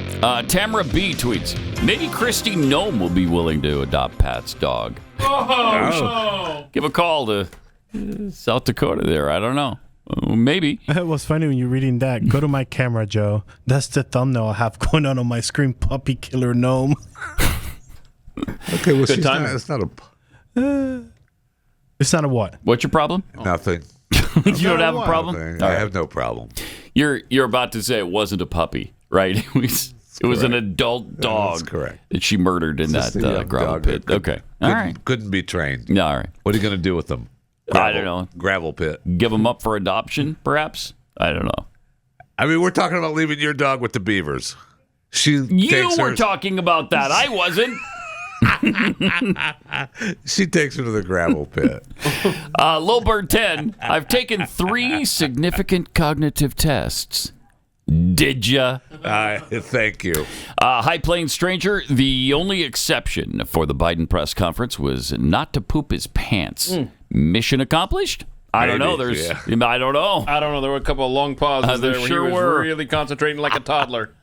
S3: Tamara B tweets, maybe Christy Nome will be willing to adopt Pat's dog.
S5: Oh.
S3: Give a call to South Dakota there. I don't know. Maybe.
S9: It was funny when you're reading that. Go to my camera, Joe. That's the thumbnail I have going on my screen. Puppy killer gnome.
S4: Okay, well,
S5: Good time.
S4: It's not a...
S9: It's not a what?
S3: What's your problem?
S4: Nothing.
S3: You don't have a problem?
S4: I have no problem.
S3: You're about to say it wasn't a puppy, right? It was an adult dog.
S4: That's correct.
S3: That she murdered in that gravel pit. Okay. All right.
S4: Couldn't be trained.
S3: Yeah, all right.
S4: What are you going to do with them?
S3: I don't know.
S4: Gravel pit.
S3: Give them up for adoption, perhaps? I don't know.
S4: I mean, we're talking about leaving your dog with the beavers.
S3: You were talking about that. I wasn't.
S4: She takes her to the gravel pit.
S3: Lowbird 10, I've taken 3 significant cognitive tests. Did ya?
S4: Thank you.
S3: High Plains Stranger, the only exception for the Biden press conference was not to poop his pants. Mission accomplished? I don't know. I don't know.
S5: I don't know. There were a couple of long pauses there where
S3: sure
S5: he was
S3: were.
S5: really concentrating like a toddler.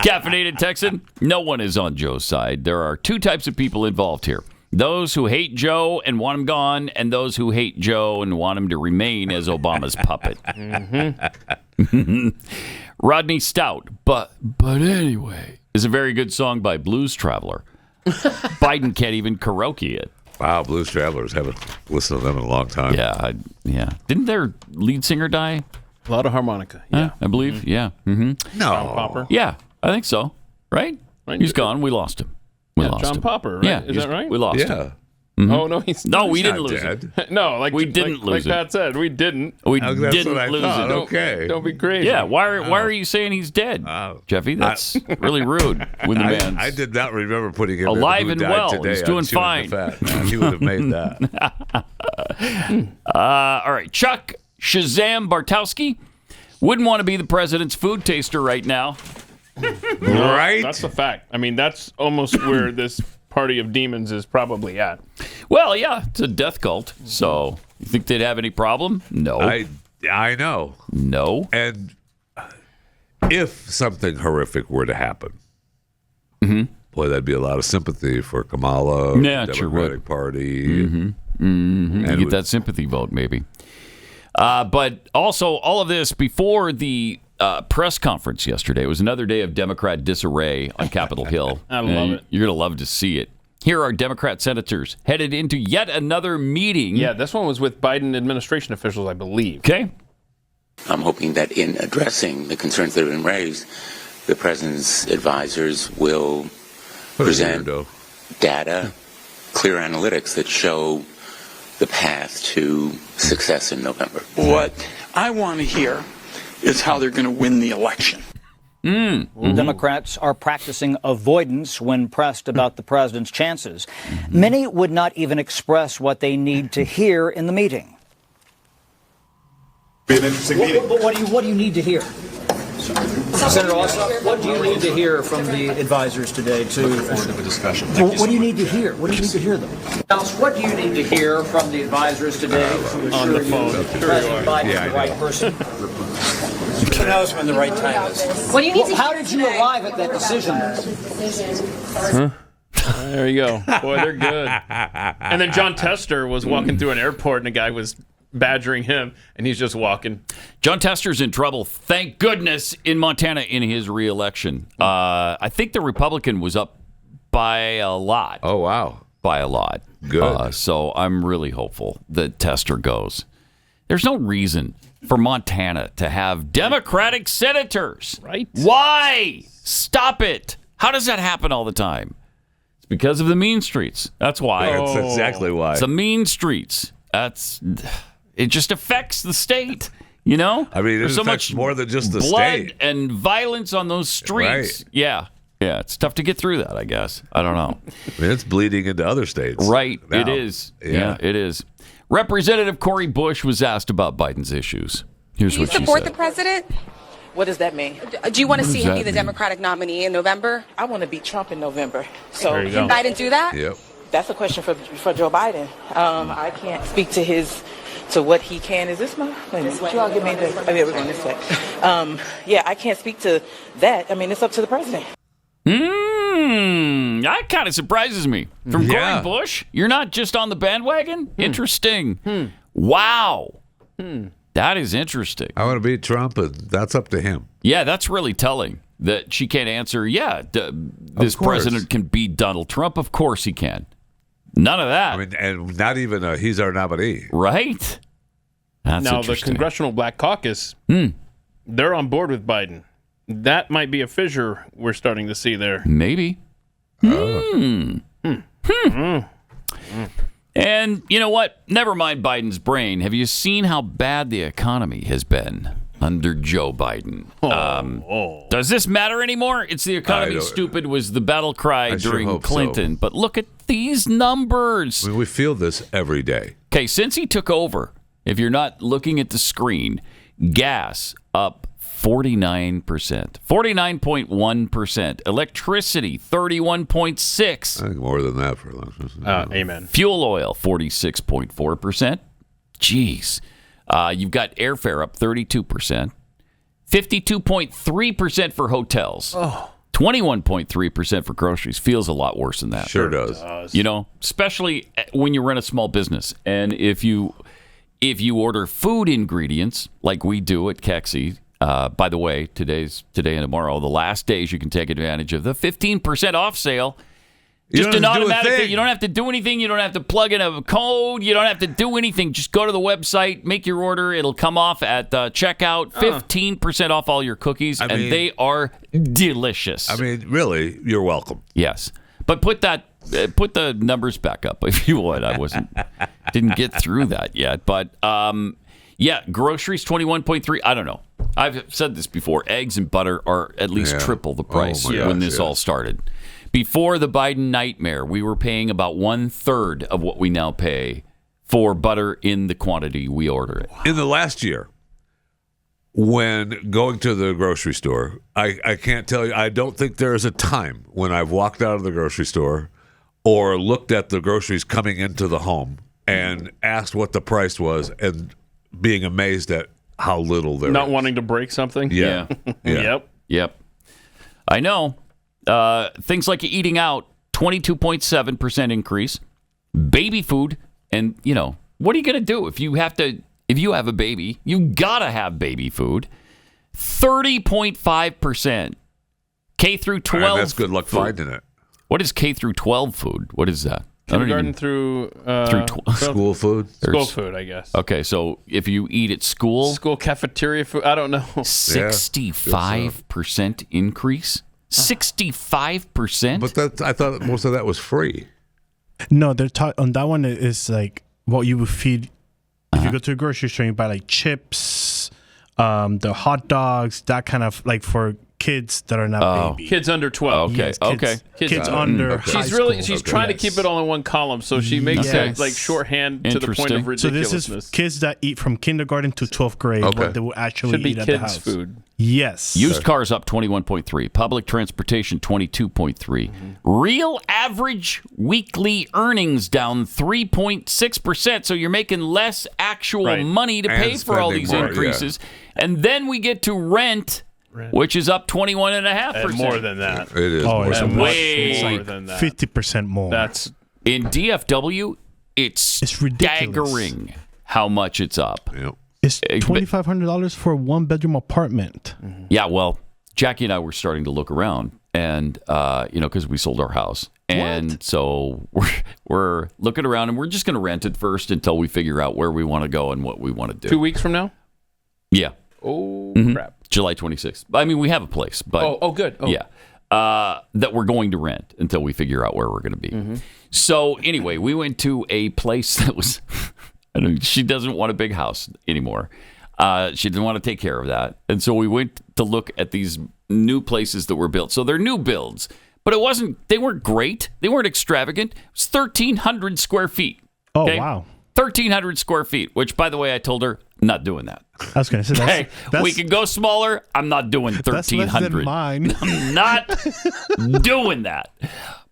S3: Caffeinated Texan, no one is on Joe's side. There are 2 types of people involved here. Those who hate Joe and want him gone, and those who hate Joe and want him to remain as Obama's puppet. Rodney Stout, but anyway, is a very good song by Blues Traveler. Biden can't even karaoke it.
S4: Wow, Blues Travelers. Haven't listened to them in a long time.
S3: Yeah. Didn't their lead singer die?
S5: A lot of harmonica. Yeah,
S3: I believe. Yeah. Mm-hmm.
S4: No.
S5: John Popper.
S3: Yeah, I think so. Right? He's gone. We lost him. We lost
S5: John
S3: him.
S5: Popper. Right?
S3: Yeah.
S5: Is that right?
S3: We lost him. Mm-hmm.
S5: Oh no, he's
S3: we didn't
S4: not
S3: lose
S4: dead.
S3: it.
S5: No, like
S3: we didn't lose
S5: like
S3: it.
S5: Pat said, we didn't.
S3: We
S4: That's
S3: didn't
S4: what I
S3: lose
S4: thought.
S3: it.
S4: Okay.
S5: Don't be crazy.
S3: Yeah, why are you saying he's dead, Jeffy? That's really rude. When the man's
S4: I did not remember putting him
S3: alive
S4: in
S3: and
S4: who died
S3: well.
S4: today
S3: He's
S4: on
S3: doing
S4: Chewing
S3: fine.
S4: the Fat. He would have made that.
S3: All right, Chuck Shazam Bartowski wouldn't want to be the president's food taster right now.
S4: Right?
S5: That's a fact. I mean, that's almost where this party of demons is probably at.
S3: Well, yeah, it's a death cult. So you think they'd have any problem? No.
S4: I know.
S3: No.
S4: And if something horrific were to happen, boy, that'd be a lot of sympathy for Kamala,
S3: Yeah,
S4: the
S3: it sure
S4: Democratic
S3: would.
S4: Party.
S3: You get that sympathy vote, maybe. But also, all of this before the press conference yesterday. It was another day of Democrat disarray on Capitol Hill.
S5: I love it.
S3: You're going to love to see it. Here are Democrat senators headed into yet another meeting.
S5: Yeah, this one was with Biden administration officials, I believe.
S3: Okay.
S8: I'm hoping that in addressing the concerns that have been raised, the president's advisors will present data, clear analytics that show the path to success in November.
S22: What I want to hear is how they're going to win the election.
S23: Democrats are practicing avoidance when pressed about the president's chances. Many would not even express what they need to hear in the meeting.
S24: Be an interesting meeting.
S23: But what do you need to hear? Senator Ossoff, what do you need to hear from the advisors today
S24: The discussion.
S23: What do you need to hear? What do you need to hear them? Else, what do you need to hear from the advisors today to
S5: On the
S23: assure
S5: phone.
S23: you that President Biden is the right person?
S22: Who knows when the right time is?
S23: What do you need how did you arrive at that decision?
S5: There you go. Boy, they're good. And then John Tester was walking through an airport and a guy was badgering him, and he's just walking.
S3: John Tester's in trouble, thank goodness, in Montana in his reelection. I think the Republican was up by a lot.
S4: Oh, wow.
S3: By a lot.
S4: Good.
S3: So I'm really hopeful that Tester goes. There's no reason for Montana to have Democratic senators.
S5: Right.
S3: Why? Stop it. How does that happen all the time? It's because of the mean streets. That's why.
S4: That's exactly why.
S3: It's the mean streets. It just affects the state, you know?
S4: I mean, it
S3: There's so
S4: affects
S3: much
S4: more than just the
S3: blood
S4: state.
S3: and violence on those streets.
S4: Right.
S3: Yeah, it's tough to get through that, I guess. I don't know.
S4: I mean, it's bleeding into other states.
S3: Right,
S4: now.
S3: it is.
S4: Yeah.
S3: It is. Representative Cori Bush was asked about Biden's issues. Here's what she
S25: support
S3: said.
S25: the president?
S26: What does that mean?
S25: Do you want to
S3: What
S25: see
S3: does
S25: him
S3: that
S25: be the
S3: mean?
S25: Democratic nominee in November?
S26: I want to beat Trump in November. So
S5: There you
S25: Can
S5: go.
S25: Biden do that?
S4: Yep.
S26: that's a question for Joe Biden. I can't speak to what he can. Is this my? Wait a minute. Could you all give me the? Oh, yeah, we're going this way. Yeah, I can't speak to that. I mean, it's up to the president.
S3: That kind of surprises me. From Cori Bush? You're not just on the bandwagon? Interesting. Wow. That is interesting.
S4: I want to beat Trump, and that's up to him.
S3: Yeah, that's really telling that she can't answer, this president can beat Donald Trump. Of course he can. None of that.
S4: I mean, and not even he's our nominee.
S3: Right? That's
S5: now, the
S3: interesting.
S5: Congressional Black Caucus, they're on board with Biden. That might be a fissure we're starting to see there.
S3: Maybe. And you know what? Never mind Biden's brain. Have you seen how bad the economy has been under Joe Biden? Does this matter anymore? It's the economy stupid was the battle cry during Clinton. But look at these numbers.
S4: I mean, we feel this every day.
S3: Okay, since he took over, if you're not looking at the screen, gas up 49%, 49.1%. Electricity, 31.6%.
S4: I think more than that for a long time.
S5: Amen.
S3: Fuel oil, 46.4%. Jeez. You've got airfare up 32%. 52.3% for hotels. 21.3% for groceries. Feels a lot worse than that.
S4: Sure does.
S3: You know, especially when you run a small business. And if you order food ingredients like we do at Kexi, by the way, today and tomorrow, the last days you can take advantage of the 15% off sale. Just an automatic. You don't have to do anything. You don't have to plug in a code. You don't have to do anything. Just go to the website, make your order. It'll come off at checkout. 15% off all your cookies, and they are delicious.
S4: I mean, really, you're welcome.
S3: Yes. But put the numbers back up if you would. Didn't get through that yet. But groceries 21.3. I don't know. I've said this before. Eggs and butter are at least triple the price when this all started. Before the Biden nightmare, we were paying about 1/3 of what we now pay for butter in the quantity we order it.
S4: In the last year, when going to the grocery store, I can't tell you, I don't think there is a time when I've walked out of the grocery store or looked at the groceries coming into the home and asked what the price was and being amazed at how little there
S5: Not
S4: is.
S5: wanting to break something?
S4: Yeah.
S5: Yep.
S3: I know. Things like eating out, 22.7% increase. Baby food, and what are you going to do if you have a baby? You gotta have baby food. 30.5%. K through 12.
S4: That's good luck finding it.
S3: What is K through 12 food? What is that?
S5: Kindergarten through
S4: school food.
S5: School food, I guess.
S3: Okay, so if you eat at school,
S5: cafeteria food. I don't know.
S3: 65% increase. 65%.
S4: But I thought most of that was free.
S9: No, they're on that one. Is like what you would feed if you go to a grocery store. You buy like chips, the hot dogs, that kind of like for kids that are not baby.
S5: Kids under 12.
S3: Okay.
S9: Yes, kids under high
S5: She's
S9: school.
S5: trying to keep it all in one column, so she makes it like shorthand to the point of
S9: So
S5: ridiculousness.
S9: this is kids that eat from kindergarten to 12th grade. What they will actually
S5: Should be
S9: eat at
S5: kids'
S9: the house.
S5: food.
S9: Yes.
S3: Used cars up 21.3. Public transportation 22.3. Real average weekly earnings down 3.6%. So you're making less actual money to pay for all these increases. And then we get to rent, which is up 21.5%.
S5: More than that.
S4: It is.
S9: It's
S3: way
S5: more than that.
S9: 50% more.
S5: That's
S3: in DFW. It's
S9: ridiculous.
S3: staggering how much it's up.
S4: Yep.
S9: It's $2,500 for a one-bedroom apartment.
S3: Yeah, well, Jackie and I were starting to look around, and because we sold our house, and so we're looking around, and we're just going to rent it first until we figure out where we want to go and what we want to do.
S5: 2 weeks from now?
S3: Yeah.
S5: Oh, crap.
S3: July 26th. I mean, we have a place, but
S5: good.
S3: Yeah, that we're going to rent until we figure out where we're going to be. So anyway, we went to a place that was. She doesn't want a big house anymore. She didn't want to take care of that. And so we went to look at these new places that were built. So they're new builds, but they weren't great. They weren't extravagant. It was 1,300 square feet.
S9: Oh, wow.
S3: 1,300 square feet, which, by the way, I told her, I'm not doing that.
S9: I was going to say,
S3: we can go smaller. I'm not doing 1,300.
S9: That's less than mine.
S3: I'm not doing that.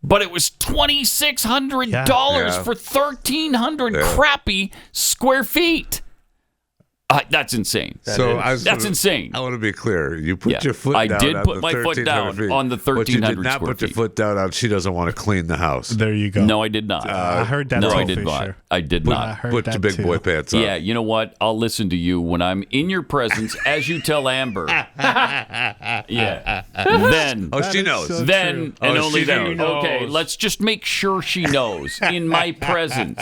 S3: But it was $2,600 for 1,300 crappy square feet. That's insane. That's insane.
S4: I want to be clear. You put your foot down.
S3: I did put my foot down on the 1,300 square feet.
S4: But you did not put your foot down on she doesn't want to clean the house.
S9: There you go.
S3: No, I did not.
S9: I heard that.
S3: No,
S9: too,
S3: I did not.
S9: Fisher.
S3: I did not.
S4: Put your big boy pants on.
S3: Yeah, you know what? I'll listen to you when I'm in your presence as you tell Amber. Yeah. Then.
S4: Oh, she knows.
S9: So
S3: then
S9: true.
S3: and only then.
S5: knows.
S3: Okay, let's just make sure she knows in my presence.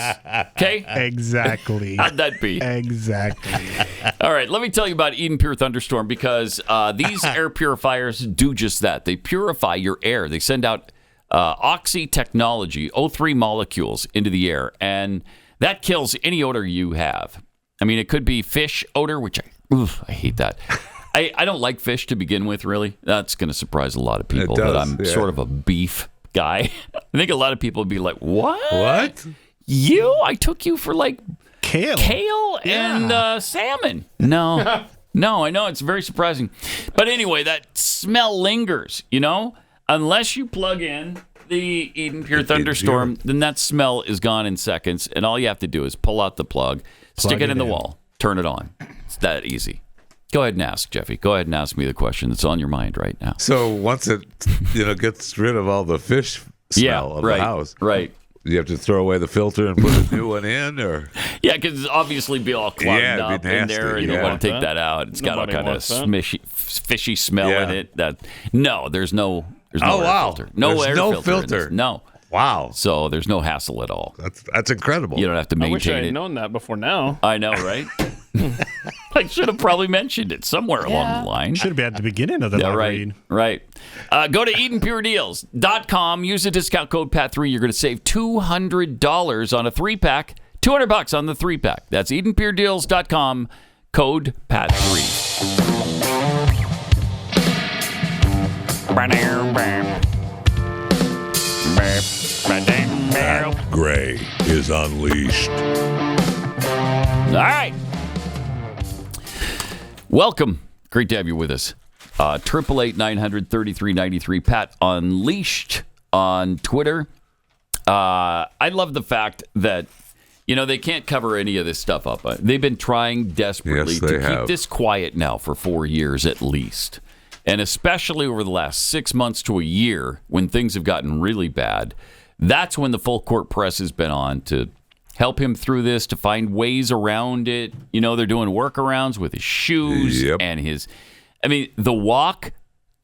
S3: Okay?
S9: Exactly.
S3: How'd that be?
S9: Exactly.
S3: All right, let me tell you about Edenpure Thunderstorm because these air purifiers do just that. They purify your air. They send out oxy technology, O3 molecules into the air, and that kills any odor you have. I mean, it could be fish odor, which I hate that. I don't like fish to begin with, really. That's going to surprise a lot of people that I'm sort of a beef guy. I think a lot of people would be like, what?
S4: What?
S3: I took you for like kale and salmon. No, I know it's very surprising. But anyway, that smell lingers, unless you plug in the Edenpure Thunderstorm, then that smell is gone in seconds. And all you have to do is pull out the plug, stick it in the wall, turn it on. It's that easy. Go ahead and ask, Jeffy. Go ahead and ask me the question that's on your mind right now.
S4: So once it gets rid of all the fish smell of the house.
S3: Right.
S4: You have to throw away the filter and put a new one in, or
S3: yeah, because it's obviously be all clogged up in there, and you want to take that out. It's got all kind of fishy smell in it. There's no air filter. No air filter. No.
S4: Wow.
S3: So there's no hassle at all.
S4: That's incredible.
S3: You don't have to maintain it.
S5: I wish I had known that before now.
S3: I know, right? I should have probably mentioned it somewhere along the line.
S9: Should have been at the beginning of the live read.
S3: Right. Go to EdenpureDeals.com. Use the discount code PAT3. You're going to save $200 on a 3-pack. $200 on the 3-pack. That's EdenpureDeals.com. Code PAT3.
S4: Pat Gray is unleashed.
S3: All right. Welcome. Great to have you with us. 888-900-3393. Pat Unleashed on Twitter. I love the fact that, they can't cover any of this stuff up. They've been trying desperately to keep this quiet now for 4 years at least. And especially over the last 6 months to a year, when things have gotten really bad, that's when the full court press has been on to help him through this, to find ways around it. They're doing workarounds with his shoes and the walk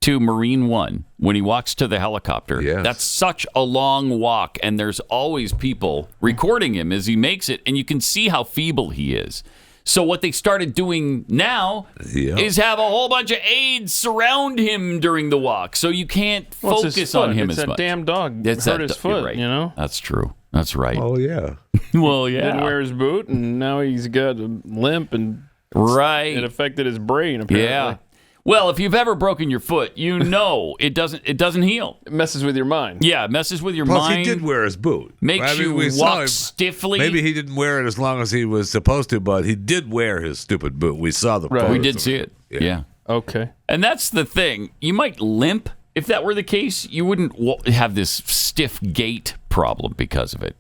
S3: to Marine One, when he walks to the helicopter, that's such a long walk, and there's always people recording him as he makes it, and you can see how feeble he is. So what they started doing now is have a whole bunch of aides surround him during the walk, so you can't focus on him as much.
S5: It's that damn dog hurt his foot,
S3: right. That's true. That's right.
S4: Oh, yeah.
S3: Well, yeah.
S5: Didn't wear his boot, and now he's got a limp, and it affected his brain, apparently.
S3: Yeah. Well, if you've ever broken your foot, it doesn't heal.
S5: It messes with your mind.
S3: Yeah, it messes with your
S4: Plus,
S3: mind.
S4: he did wear his boot.
S3: Makes you walk stiffly.
S4: Maybe he didn't wear it as long as he was supposed to, but he did wear his stupid boot. We saw the photos.
S3: We did see it. Yeah.
S5: Okay.
S3: And that's the thing. You might limp. If that were the case, you wouldn't have this stiff gait problem because of it.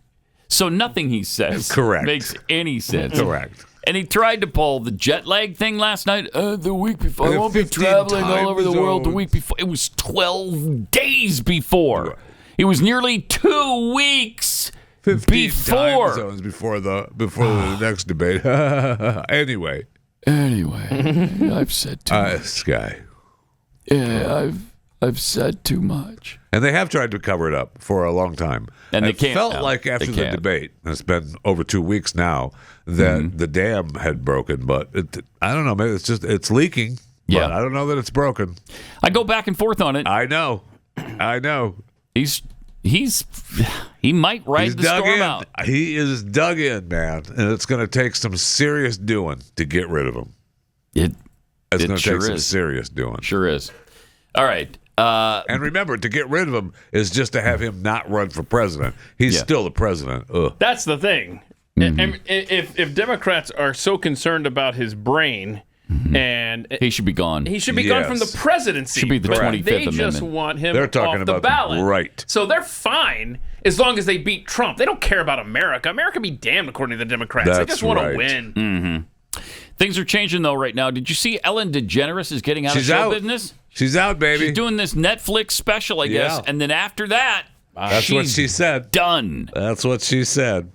S3: So nothing he says makes any sense.
S4: Correct.
S3: And he tried to pull the jet lag thing last night. The week before. I won't be traveling all over the world the week before. It was 12 days before. Right. It was nearly 2 weeks
S4: 15
S3: before.
S4: Time zones before the next debate. Anyway,
S3: I've said too much.
S4: Sky.
S3: Yeah, I've said too much.
S4: And they have tried to cover it up for a long time.
S3: And they
S4: it
S3: can't.
S4: felt like after the debate, it's been over 2 weeks now, that the dam had broken. But I don't know. Maybe it's leaking.
S3: Yeah.
S4: But I don't know that it's broken.
S3: I go back and forth on it.
S4: I know.
S3: He might ride the storm out.
S4: He is dug in, man. And it's going to take some serious doing to get rid of him. It's going to take some serious doing.
S3: Sure is. All right.
S4: And remember, to get rid of him is just to have him not run for president. He's still the president. Ugh.
S5: That's the thing. Mm-hmm. If Democrats are so concerned about his brain, and
S3: he should be gone.
S5: He should be gone from the presidency.
S3: Should be the 25th Amendment.
S5: They just want him
S4: They're talking
S5: off the
S4: about
S5: ballot.
S4: Right.
S5: So they're fine as long as they beat Trump. They don't care about America. America be damned, according to the Democrats. They just want to win.
S3: Mm-hmm. Things are changing, though, right now. Did you see Ellen DeGeneres is getting out of show business?
S4: She's out, baby.
S3: She's doing this Netflix special, I guess. And then after that,
S4: that's what she said.
S3: Done.
S4: That's what she said.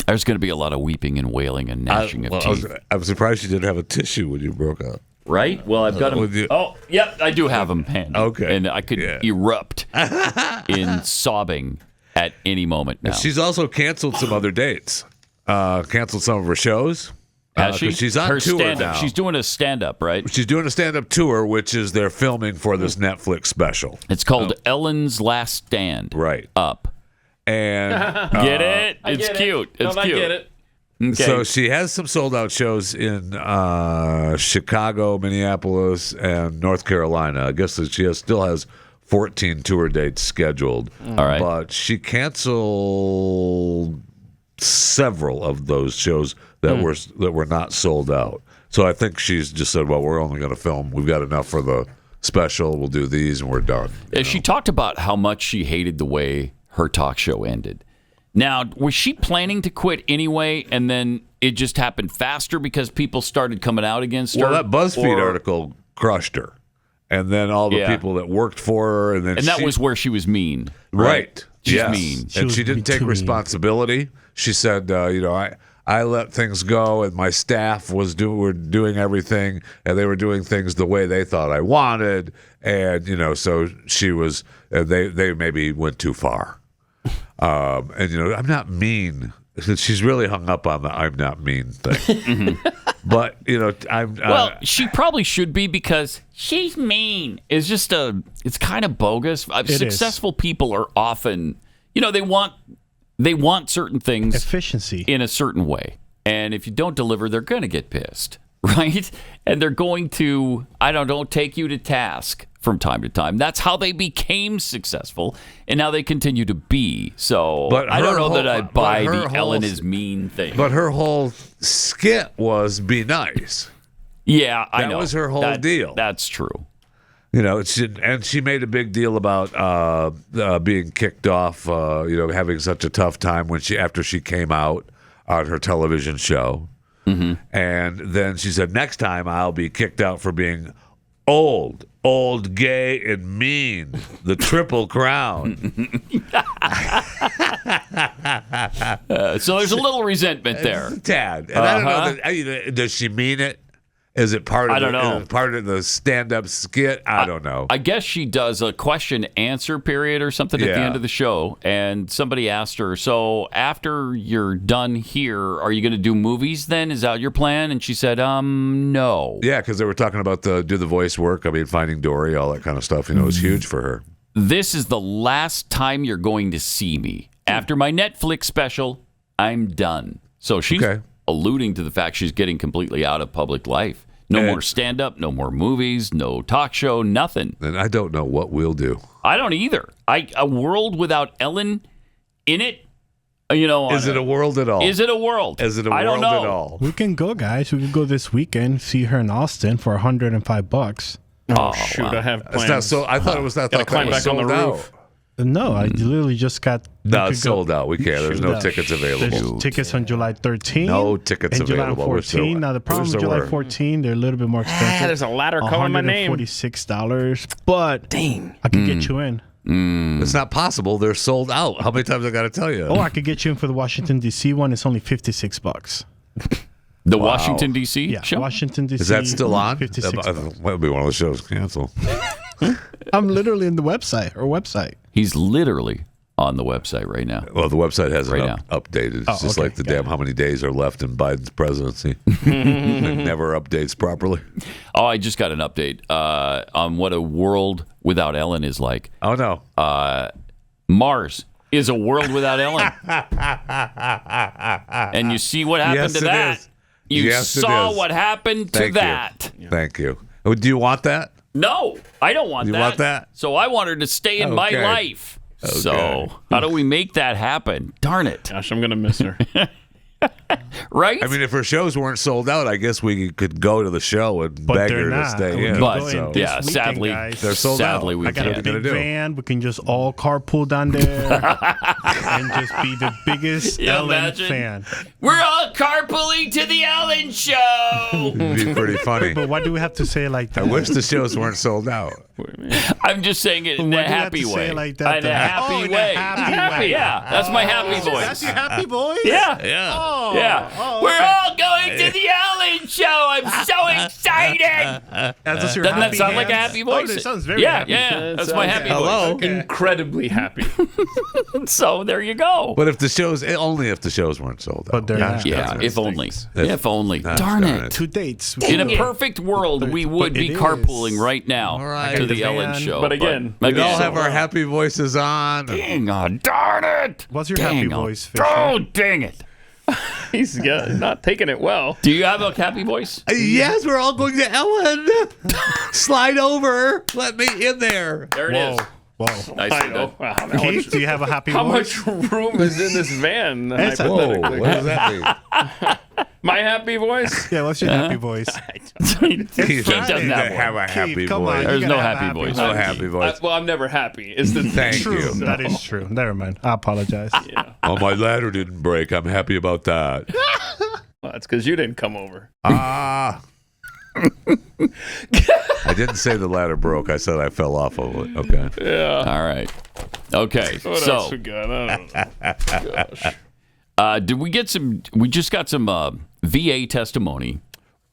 S3: There's going to be a lot of weeping and wailing and gnashing of teeth.
S4: I'm surprised you didn't have a tissue when you broke up.
S3: Right? Well, I've got them. Oh, yep, I do have them handy.
S4: Okay.
S3: And I could erupt in sobbing at any moment now.
S4: She's also canceled some other dates. Canceled some of her shows.
S3: Has she?
S4: She's on tour now.
S3: She's doing a stand-up, right?
S4: She's doing a stand-up tour, which is they're filming for this Netflix special.
S3: It's called Ellen's Last Stand.
S4: Right.
S3: Up.
S4: And
S3: get it? It's cute. It's cute.
S5: I get it.
S3: Okay.
S4: So she has some sold-out shows in Chicago, Minneapolis, and North Carolina. I guess that she still has 14 tour dates scheduled.
S3: All right.
S4: But she canceled several of those shows that were not sold out. So I think she's just said, well, we're only going to film. We've got enough for the special. We'll do these, and we're done.
S3: She talked about how much she hated the way her talk show ended. Now, was she planning to quit anyway, and then it just happened faster because people started coming out against her?
S4: Well, that BuzzFeed article crushed her. And then all the people that worked for her. And
S3: that was where she was mean.
S4: Right.
S3: She's
S4: yes.
S3: mean.
S4: And she didn't take responsibility. She said, I let things go, and my staff were doing everything, and they were doing things the way they thought I wanted. And, so she was, they maybe went too far. I'm not mean she's really hung up on the "I'm not mean" thing. But I'm
S3: well. She probably should be because she's mean. It's just it's kind of bogus. Successful people are often, they want certain things,
S9: efficiency
S3: in a certain way, and if you don't deliver, they're going to get pissed, right? And they're going to, don't take you to task from time to time. That's how they became successful, and now they continue to be. So I don't know that I buy the Ellen is mean thing.
S4: But her whole skit was be nice.
S3: Yeah, I know.
S4: That was her whole deal.
S3: That's true.
S4: And she made a big deal about being kicked off, having such a tough time after she came out on her television show. Mm-hmm. And then she said, next time I'll be kicked out for being old, gay, and mean. The Triple Crown.
S3: So there's a little resentment there.
S4: It's a tad. And I don't know, does she mean it? Is it part of the stand-up skit? I don't know.
S3: I guess she does a question-answer period or something at the end of the show, and somebody asked her, so after you're done here, are you going to do movies then? Is that your plan? And she said, no.
S4: Yeah, because they were talking about do the voice work. I mean, Finding Dory, all that kind of stuff. It was huge for her.
S3: This is the last time you're going to see me. After my Netflix special, I'm done. So she's alluding to the fact she's getting completely out of public life. No more stand-up, no more movies, no talk show, nothing.
S4: And I don't know what we'll do.
S3: I don't either. A world without Ellen in it,
S4: Is it a world at all?
S3: Is it a world?
S4: Is it a world at all?
S9: We can go, guys. We can go this weekend, see her in Austin for $105.
S5: Oh, shoot, wow. I have plans.
S4: I thought it was that.
S5: Gotta climb back on the roof.
S9: No, I literally just got...
S4: No, it's sold out. We can't. There's no tickets available.
S9: There's tickets on July 13.
S4: No tickets
S9: and
S4: available.
S9: July 14. Now, the problem with July 14, they're a little bit more expensive.
S5: There's a ladder calling my name.
S9: $146. But
S5: dang,
S9: I can get you in.
S4: It's not possible. They're sold out. How many times I got to tell you?
S9: Oh, I could get you in for the Washington, D.C. one. It's only $56.
S3: The Washington, D.C. show?
S9: Washington, D.C.
S4: Is that still on?
S9: $56.
S4: That'll be one of the shows canceled.
S9: I'm literally in the website.
S3: He's literally on the website right now.
S4: Well, the website hasn't updated. It's just like how many days are left in Biden's presidency. It never updates properly.
S3: Oh, I just got an update on what a world without Ellen is like.
S4: Oh, no.
S3: Mars is a world without Ellen. And you see what happened to that.
S4: Is.
S3: You saw what happened to that.
S4: Thank you. Do you want that?
S3: No, I don't want that.
S4: You want that?
S3: So I want her to stay in my life. Okay. So how do we make that happen? Darn it.
S5: Gosh, I'm going to miss her.
S3: Right?
S4: I mean, if her shows weren't sold out, I guess we could go to the show and beg her to stay in.
S3: But sadly,
S4: they're sold out.
S3: Sadly, we
S9: I got a big van. We can just all carpool down there and just be the biggest Ellen fan.
S3: We're all carpooling to the Ellen show.
S4: It'd be pretty funny.
S9: But why do we have to say it like that?
S4: I wish the shows weren't sold out.
S3: I'm just saying it in a happy way.
S9: Like that,
S3: in a happy way. Happy, yeah. That's my happy voice.
S9: That's your happy voice?
S3: Yeah.
S9: Oh,
S3: yeah. We're all going to the Ellen show. I'm so excited.
S9: Doesn't
S3: that sound like a happy voice?
S9: Oh, it sounds very happy.
S3: Yeah. That's my happy voice.
S5: Okay. Incredibly happy.
S3: So there you go.
S4: But if the shows weren't sold out.
S9: But they're not.
S3: Yeah, if only. If only. Darn it.
S9: 2 dates.
S3: In a perfect world, we would be carpooling right now to the Ellen show.
S5: But again,
S4: we all have our happy voices on.
S3: Dang on, darn it.
S9: What's your happy voice, Fisher?
S3: Oh, dang it.
S5: He's not taking it well.
S3: Do you have a happy voice?
S4: Yes, we're all going to Ellen. Slide over. Let me in there.
S3: There it is.
S9: Whoa.
S5: I know. Wow,
S9: Keith, do you have a happy
S5: voice? How much
S9: voice?
S5: room is in this van?
S4: Whoa, what does that mean?
S5: My happy voice?
S9: Yeah, what's your happy voice?
S3: Keith doesn't
S4: have a happy voice.
S3: There's no happy voice.
S4: No happy voice.
S5: Well, I'm never happy. Is the
S4: Thank you.
S9: That is true. Never mind. I apologize.
S5: Yeah.
S4: Oh, my ladder didn't break. I'm happy about that.
S5: Well, that's because you didn't come over.
S4: I didn't say the ladder broke. I said I fell off of it. Okay.
S5: Yeah.
S3: All right. Okay.
S5: What else we got? I don't know. Gosh.
S3: Did we get some? We just got some VA testimony.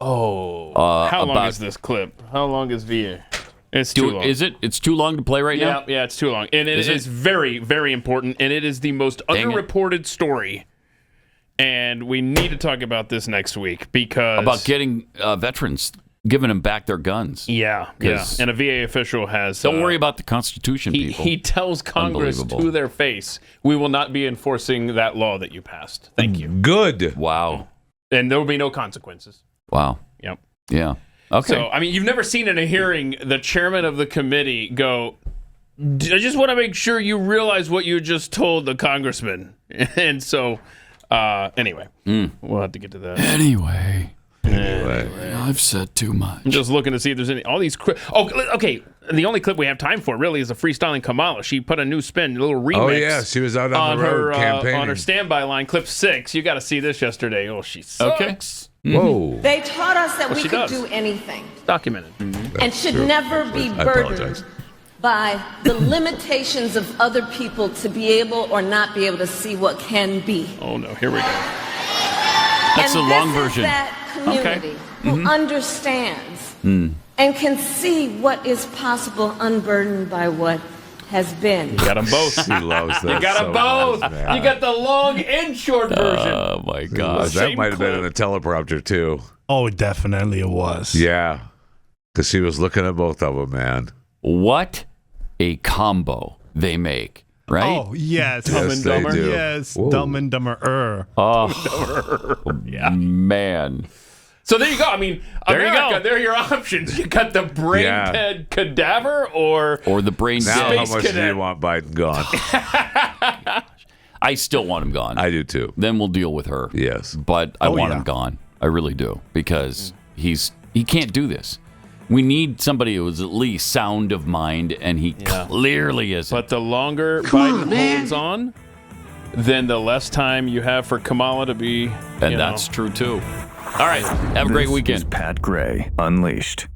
S5: Oh. How long is this clip? How long is VA? It's too long.
S3: Is it? It's too long to play right now?
S5: Yeah, it's too long. And it is very, very important. And it is the most underreported story And we need to talk about this next week because
S3: about getting veterans, giving them back their guns.
S5: Yeah. And a VA official has.
S3: Don't worry about the Constitution, people.
S5: He tells Congress to their face, we will not be enforcing that law that you passed. Thank you.
S4: Good.
S3: Wow.
S5: And there will be no consequences.
S3: Wow.
S5: Yep.
S3: Yeah. Okay.
S5: So, I mean, you've never seen in a hearing the chairman of the committee go, I just want to make sure you realize what you just told the congressman. And so, anyway, we'll have to get to that.
S3: Anyway, I've said too much.
S5: I'm just looking to see if there's any. All these. Okay. The only clip we have time for really is a freestyling Kamala. She put a new spin, a little remix.
S4: Oh yeah, she was out on the road campaigning
S5: on her standby line. Clip 6. You got to see this yesterday. Oh, she sucks.
S3: Okay.
S4: Whoa.
S10: They taught us that we could
S5: does.
S10: do anything.
S5: It's documented.
S10: And should never be burdened by the limitations of other people to be able or not be able to see what can be.
S5: Oh no, here we go.
S3: That's the long version.
S10: Is that community who understands and can see what is possible unburdened by what has been.
S5: You got them both.
S4: He loves that.
S5: You got them both.
S4: Man.
S5: You got the long and short version.
S3: Oh my gosh.
S4: That might have been in a teleprompter too.
S9: Oh, definitely it was.
S4: Yeah, because she was looking at both of them, man.
S3: What a combo they make, right?
S9: Oh, yes.
S4: Dumb and Dumber.
S9: Yes,
S4: Whoa.
S9: Dumb and Dumber.
S3: Oh, man.
S5: So there you go. I mean,
S3: There you
S5: America,
S3: go.
S5: there are your options. You got the brain-dead cadaver or
S3: the brain
S4: Now,
S3: dead.
S4: how much do you want Biden gone?
S3: I still want him gone.
S4: I do too.
S3: Then we'll deal with her.
S4: Yes.
S3: But I want him gone. I really do. Because he can't do this. We need somebody who is at least sound of mind, and he clearly isn't.
S5: But the longer Biden holds on, then the less time you have for Kamala to be.
S3: And that's true too. All right. Have a great weekend.
S11: This is Pat Gray Unleashed.